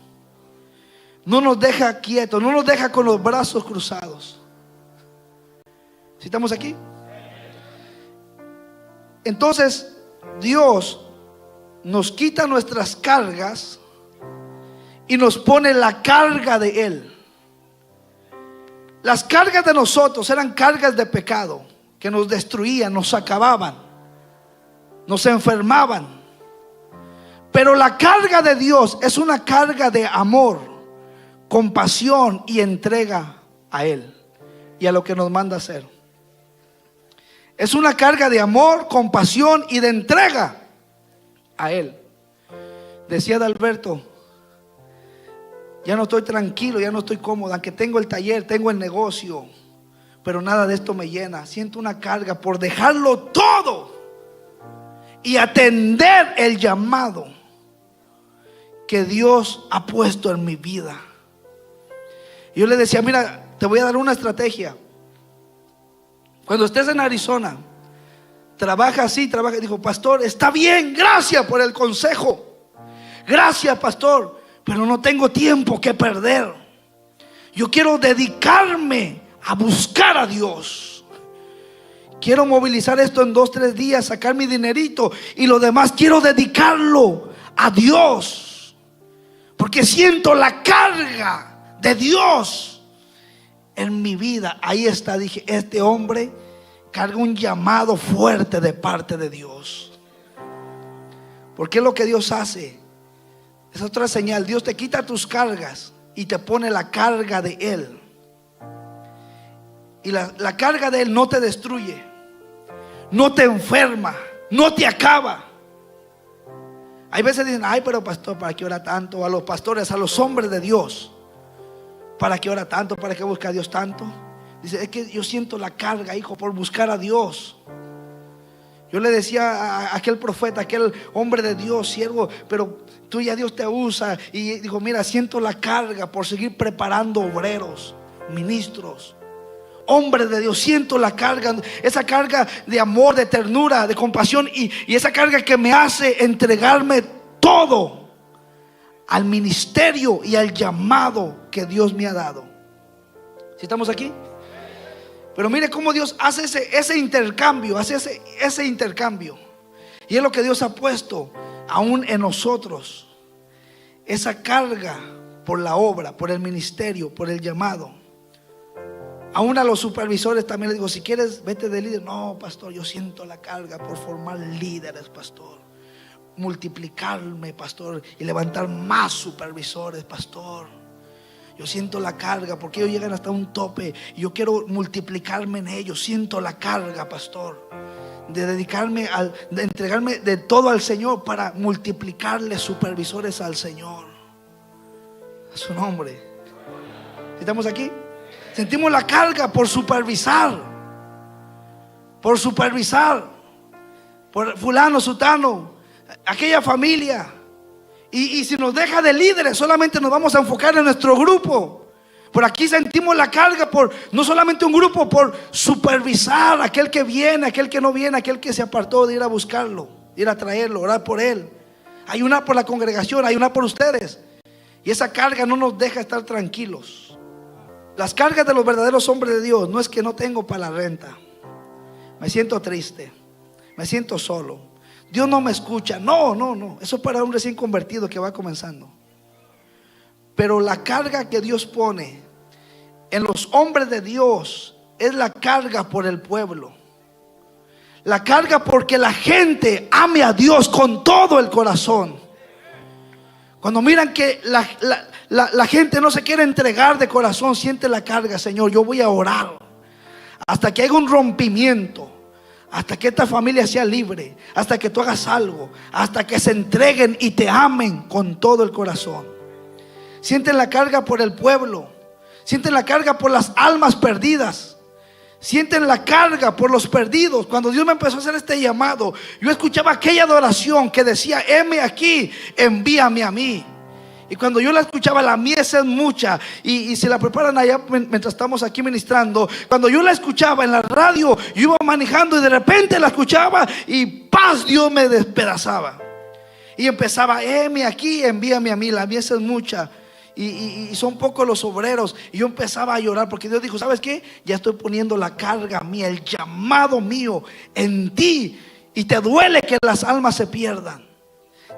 no nos deja quietos, no nos deja con los brazos cruzados. ¿Sí estamos aquí? Entonces Dios nos quita nuestras cargas y nos pone la carga de Él. Las cargas de nosotros eran cargas de pecado que nos destruían, nos acababan, nos enfermaban. Pero la carga de Dios es una carga de amor, compasión y entrega a Él y a lo que nos manda hacer. Es una carga de amor, compasión y de entrega a Él. Decía Adalberto: ya no estoy tranquilo, ya no estoy cómodo, aunque tengo el taller, tengo el negocio, pero nada de esto me llena. Siento una carga por dejarlo todo y atender el llamado que Dios ha puesto en mi vida. Y yo le decía: mira, te voy a dar una estrategia. Cuando estés en Arizona, trabaja así, trabaja. Dijo: pastor, está bien, gracias por el consejo. Gracias, pastor, pero no tengo tiempo que perder. Yo quiero dedicarme a buscar a Dios. Quiero movilizar esto en 2-3 días, sacar mi dinerito, y lo demás quiero dedicarlo a Dios, porque siento la carga de Dios en mi vida. Ahí está, dije: este hombre carga un llamado fuerte de parte de Dios. Porque es lo que Dios hace. Es otra señal. Dios te quita tus cargas y te pone la carga de Él. Y la carga de Él no te destruye, no te enferma, no te acaba. Hay veces dicen, ay, pero pastor, ¿para qué ora tanto? A los pastores, a los hombres de Dios, ¿para qué ora tanto? ¿Para qué busca a Dios tanto? Dice, es que yo siento la carga, hijo, por buscar a Dios. Yo le decía a aquel profeta, aquel hombre de Dios, siervo, pero tú ya Dios te usa. Y dijo, mira, siento la carga por seguir preparando obreros, ministros, hombres de Dios. Siento la carga, esa carga de amor, de ternura, de compasión, y esa carga que me hace entregarme todo al ministerio y al llamado que Dios me ha dado. ¿Sí estamos aquí? Pero mire cómo Dios hace ese intercambio, hace ese intercambio. Y es lo que Dios ha puesto aún en nosotros. Esa carga por la obra, por el ministerio, por el llamado. Aún a los supervisores también les digo, si quieres vete de líder. No, pastor, yo siento la carga por formar líderes, pastor. Multiplicarme, pastor, y levantar más supervisores, pastor. Yo siento la carga porque ellos llegan hasta un tope y yo quiero multiplicarme en ellos. Siento la carga, pastor, de dedicarme, de entregarme de todo al Señor para multiplicarle supervisores al Señor. A su nombre. ¿Estamos aquí? Sentimos la carga por supervisar, por fulano, sutano, aquella familia. Y si nos deja de líderes, solamente nos vamos a enfocar en nuestro grupo. Por aquí sentimos la carga por no solamente un grupo, por supervisar a aquel que viene, aquel que no viene, aquel que se apartó, de ir a buscarlo, ir a traerlo, orar por él. Hay una por la congregación, hay una por ustedes. Y esa carga no nos deja estar tranquilos. Las cargas de los verdaderos hombres de Dios no es que no tengo para la renta, me siento triste, me siento solo, Dios no me escucha. No. Eso es para un recién convertido que va comenzando. Pero la carga que Dios pone en los hombres de Dios es la carga por el pueblo. La carga porque la gente ame a Dios con todo el corazón. Cuando miran que la gente no se quiere entregar de corazón, siente la carga. Señor, yo voy a orar hasta que haya un rompimiento, hasta que esta familia sea libre, hasta que tú hagas algo, hasta que se entreguen y te amen con todo el corazón. Sienten la carga por el pueblo, sienten la carga por las almas perdidas, sienten la carga por los perdidos. Cuando Dios me empezó a hacer este llamado, yo escuchaba aquella adoración que decía, heme aquí, envíame a mí. Y cuando yo la escuchaba, la mies es mucha. Y si la preparan allá mientras estamos aquí ministrando, cuando yo la escuchaba en la radio, yo iba manejando y de repente la escuchaba y paz, Dios me despedazaba. Y empezaba, heme aquí, envíame a mí, la mies es mucha. Y son pocos los obreros. Y yo empezaba a llorar porque Dios dijo, ¿sabes qué? Ya estoy poniendo la carga mía, el llamado mío en ti. Y te duele que las almas se pierdan.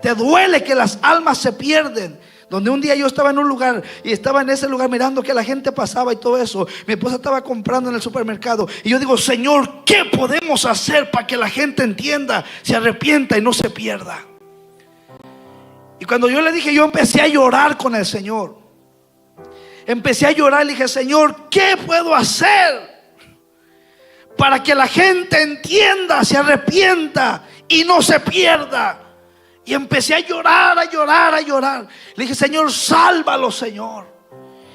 Te duele que las almas se pierden. Donde un día yo estaba en un lugar y estaba en ese lugar mirando que la gente pasaba y todo eso. Mi esposa estaba comprando en el supermercado y yo digo, Señor, ¿qué podemos hacer para que la gente entienda, se arrepienta y no se pierda? Y cuando yo le dije, yo empecé a llorar con el Señor. Empecé a llorar y le dije, Señor, ¿qué puedo hacer para que la gente entienda, se arrepienta y no se pierda? Y empecé a llorar, a llorar, a llorar. Le dije, Señor, sálvalo, Señor.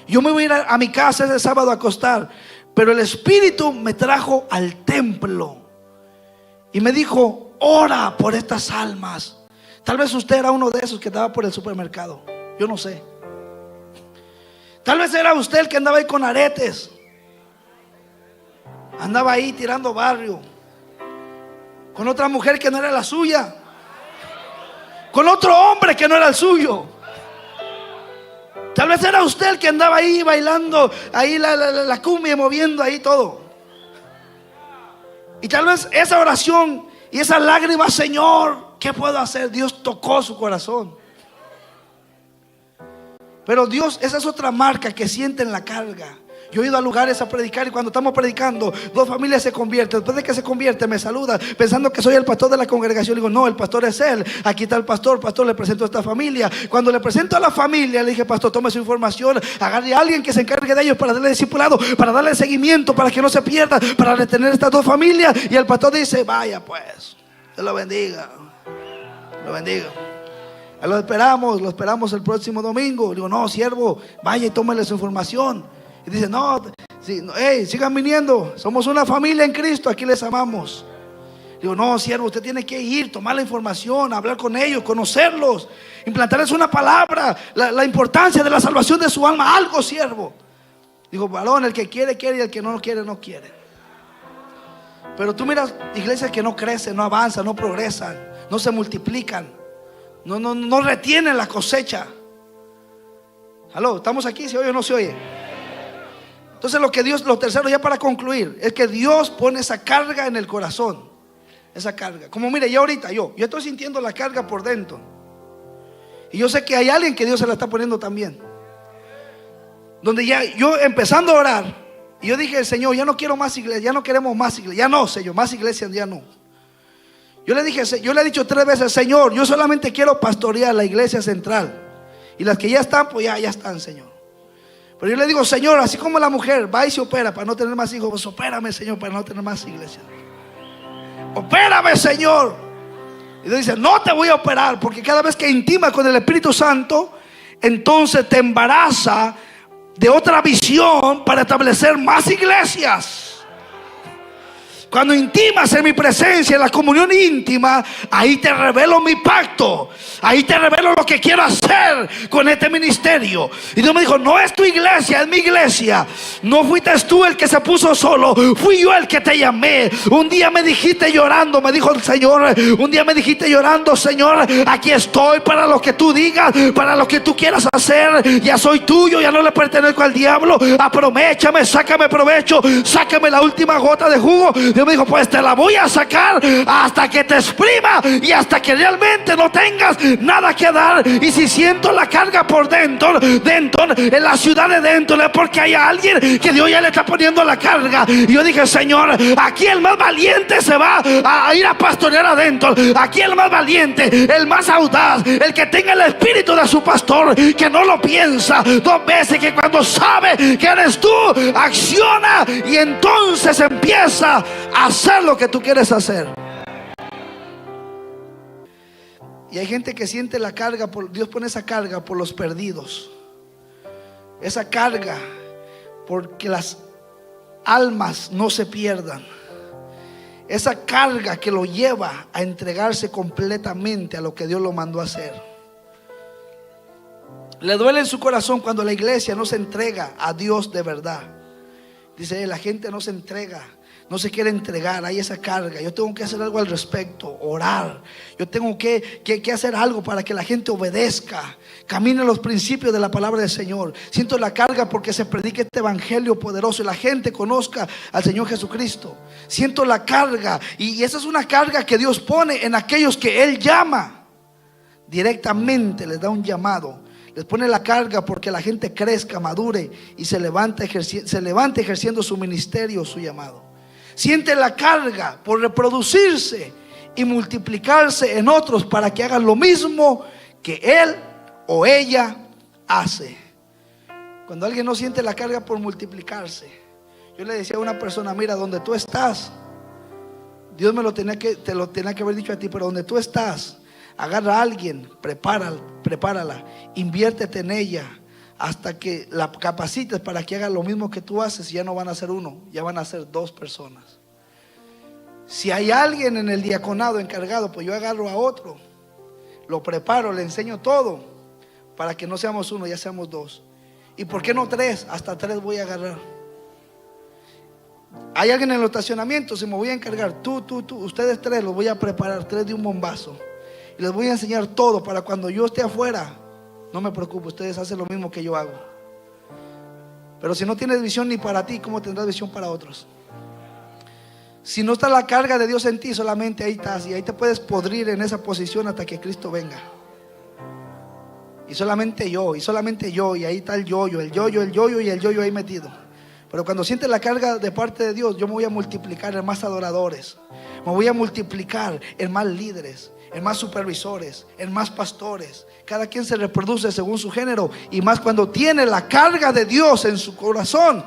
Yo me voy a ir a mi casa ese sábado a acostar, pero el Espíritu me trajo al templo y me dijo, ora por estas almas. Tal vez usted era uno de esos que estaba por el supermercado, yo no sé. Tal vez era usted el que andaba ahí con aretes, andaba ahí tirando barrio, con otra mujer que no era la suya, con otro hombre que no era el suyo. Tal vez era usted el que andaba ahí bailando ahí la cumbia, moviendo ahí todo. Y tal vez esa oración y esa lágrima, Señor, ¿qué puedo hacer? Dios tocó su corazón. Pero Dios, esa es otra marca que sienten la carga. Yo he ido a lugares a predicar y cuando estamos predicando, dos familias se convierten. Después de que se convierte, me saluda pensando que soy el pastor de la congregación. Le digo, no, el pastor es él. Aquí está el pastor. Pastor, le presento a esta familia. Cuando le presento a la familia, le dije, pastor, tome su información, agarre a alguien que se encargue de ellos para darle discipulado, para darle seguimiento, para que no se pierda, para retener estas dos familias. Y el pastor dice, vaya pues, Dios lo bendiga. Lo bendiga. Lo esperamos el próximo domingo. Le digo, no, siervo, vaya y tómele su información. Y dice, no, hey, sigan viniendo, somos una familia en Cristo, aquí les amamos. Digo, no, siervo, usted tiene que ir, tomar la información, hablar con ellos, conocerlos, implantarles una palabra, la importancia de la salvación de su alma, algo, siervo. Digo, varón, el que quiere, quiere, y el que no quiere, no quiere. Pero tú miras iglesias que no crecen, no avanzan, no progresan, no se multiplican, no retienen la cosecha. Aló, ¿estamos aquí? ¿Se oye o no se oye? Entonces lo tercero ya para concluir, es que Dios pone esa carga en el corazón. Esa carga, como mire, ya ahorita yo estoy sintiendo la carga por dentro. Y yo sé que hay alguien que Dios se la está poniendo también. Donde ya yo empezando a orar, y yo dije, Señor, ya no quiero más iglesia, ya no queremos más iglesia, ya no, Señor, más iglesias ya no. Yo le he dicho 3 veces, Señor, yo solamente quiero pastorear la iglesia central. Y las que ya están, pues ya están, Señor. Pero yo le digo, Señor, así como la mujer va y se opera para no tener más hijos, pues opérame, Señor, para no tener más iglesias. Opérame, Señor. Y Dios dice, no te voy a operar, porque cada vez que intimas con el Espíritu Santo, entonces te embaraza de otra visión para establecer más iglesias. Cuando intimas en mi presencia, en la comunión íntima, ahí te revelo mi pacto. Ahí te revelo lo que quiero hacer con este ministerio. Y Dios me dijo, no es tu iglesia, es mi iglesia. No fuiste tú el que se puso solo, fui yo el que te llamé. Un día me dijiste llorando, me dijo el Señor, un día me dijiste llorando, Señor, aquí estoy para lo que tú digas, para lo que tú quieras hacer. Ya soy tuyo, ya no le pertenezco al diablo. Aprovéchame, sácame provecho, sácame la última gota de jugo. Dios me dijo, pues te la voy a sacar hasta que te exprima y hasta que realmente no tengas nada que dar. Y si siento la carga por dentro, en la ciudad de Denton, es porque hay alguien que Dios ya le está poniendo la carga. Y yo dije, Señor, aquí el más valiente se va a ir a pastorear a Denton. Aquí el más valiente, el más audaz, el que tenga el espíritu de su pastor, que no lo piensa 2 veces, que cuando sabe que eres tú, acciona y entonces empieza a hacer lo que tú quieres hacer. Y hay gente que siente la carga Dios pone esa carga por los perdidos. Esa carga porque las almas no se pierdan. Esa carga que lo lleva a entregarse completamente a lo que Dios lo mandó a hacer. Le duele en su corazón cuando la iglesia no se entrega a Dios de verdad. Dice, la gente no se entrega, no se quiere entregar, hay esa carga. Yo tengo que hacer algo al respecto, orar. Yo tengo que hacer algo para que la gente obedezca, camine los principios de la palabra del Señor. Siento la carga porque se predique este evangelio poderoso y la gente conozca al Señor Jesucristo. Siento la carga, y esa es una carga que Dios pone en aquellos que Él llama. Directamente les da un llamado. Les pone la carga porque la gente crezca, madure y se levante ejerciendo su ministerio, su llamado. Siente la carga por reproducirse y multiplicarse en otros para que hagan lo mismo que él o ella hace. Cuando alguien no siente la carga por multiplicarse, yo le decía a una persona, mira, donde tú estás, Dios te lo tenía que haber dicho a ti, pero donde tú estás, agarra a alguien, prepárala, inviértete en ella hasta que la capacites para que haga lo mismo que tú haces. Y ya no van a ser uno, ya van a ser 2 personas. Si hay alguien en el diaconado encargado, pues yo agarro a otro, lo preparo, le enseño todo, para que no seamos 1, ya seamos 2. ¿Y por qué no 3? Hasta 3 voy a agarrar. Hay alguien en el estacionamiento, se me voy a encargar, tú, ustedes 3 los voy a preparar, 3 de un bombazo. Y les voy a enseñar todo para cuando yo esté afuera, no me preocupe, ustedes hacen lo mismo que yo hago. Pero si no tienes visión ni para ti, ¿cómo tendrás visión para otros? Si no está la carga de Dios en ti, solamente ahí estás, y ahí te puedes podrir en esa posición hasta que Cristo venga. Y solamente yo, y ahí está el yoyo y el yoyo ahí metido. Pero cuando sientes la carga de parte de Dios, yo me voy a multiplicar en más adoradores, me voy a multiplicar en más líderes, en más supervisores, en más pastores. Cada quien se reproduce según su género, y más cuando tiene la carga de Dios en su corazón.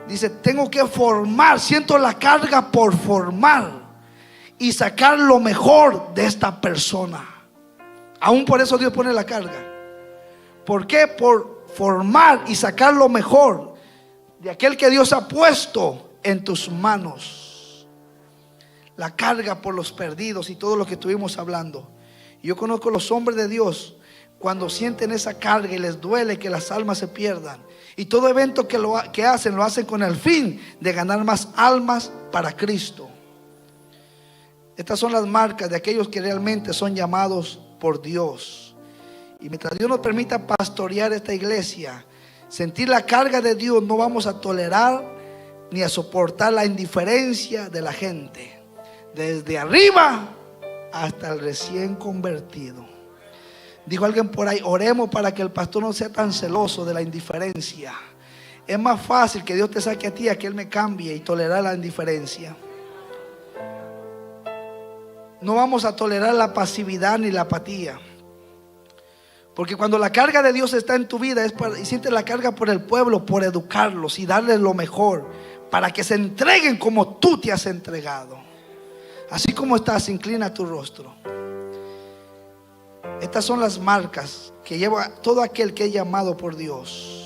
Dice, tengo que formar, siento la carga por formar y sacar lo mejor de esta persona. Aún por eso Dios pone la carga. ¿Por qué? Por formar y sacar lo mejor de aquel que Dios ha puesto en tus manos. La carga por los perdidos y todo lo que estuvimos hablando. Yo conozco los hombres de Dios cuando sienten esa carga y les duele que las almas se pierdan. Y todo evento que hacen, lo hacen con el fin de ganar más almas para Cristo. Estas son las marcas de aquellos que realmente son llamados por Dios. Y mientras Dios nos permita pastorear esta iglesia, sentir la carga de Dios, no vamos a tolerar ni a soportar la indiferencia de la gente, desde arriba hasta el recién convertido. Dijo alguien por ahí, oremos para que el pastor no sea tan celoso de la indiferencia. Es más fácil que Dios te saque a ti, a que Él me cambie, y tolerar la indiferencia. No vamos a tolerar la pasividad ni la apatía. Porque cuando la carga de Dios está en tu vida, y sientes la carga por el pueblo, por educarlos y darles lo mejor, para que se entreguen como tú te has entregado. Así como estás, inclina tu rostro. Estas son las marcas que lleva todo aquel que es llamado por Dios.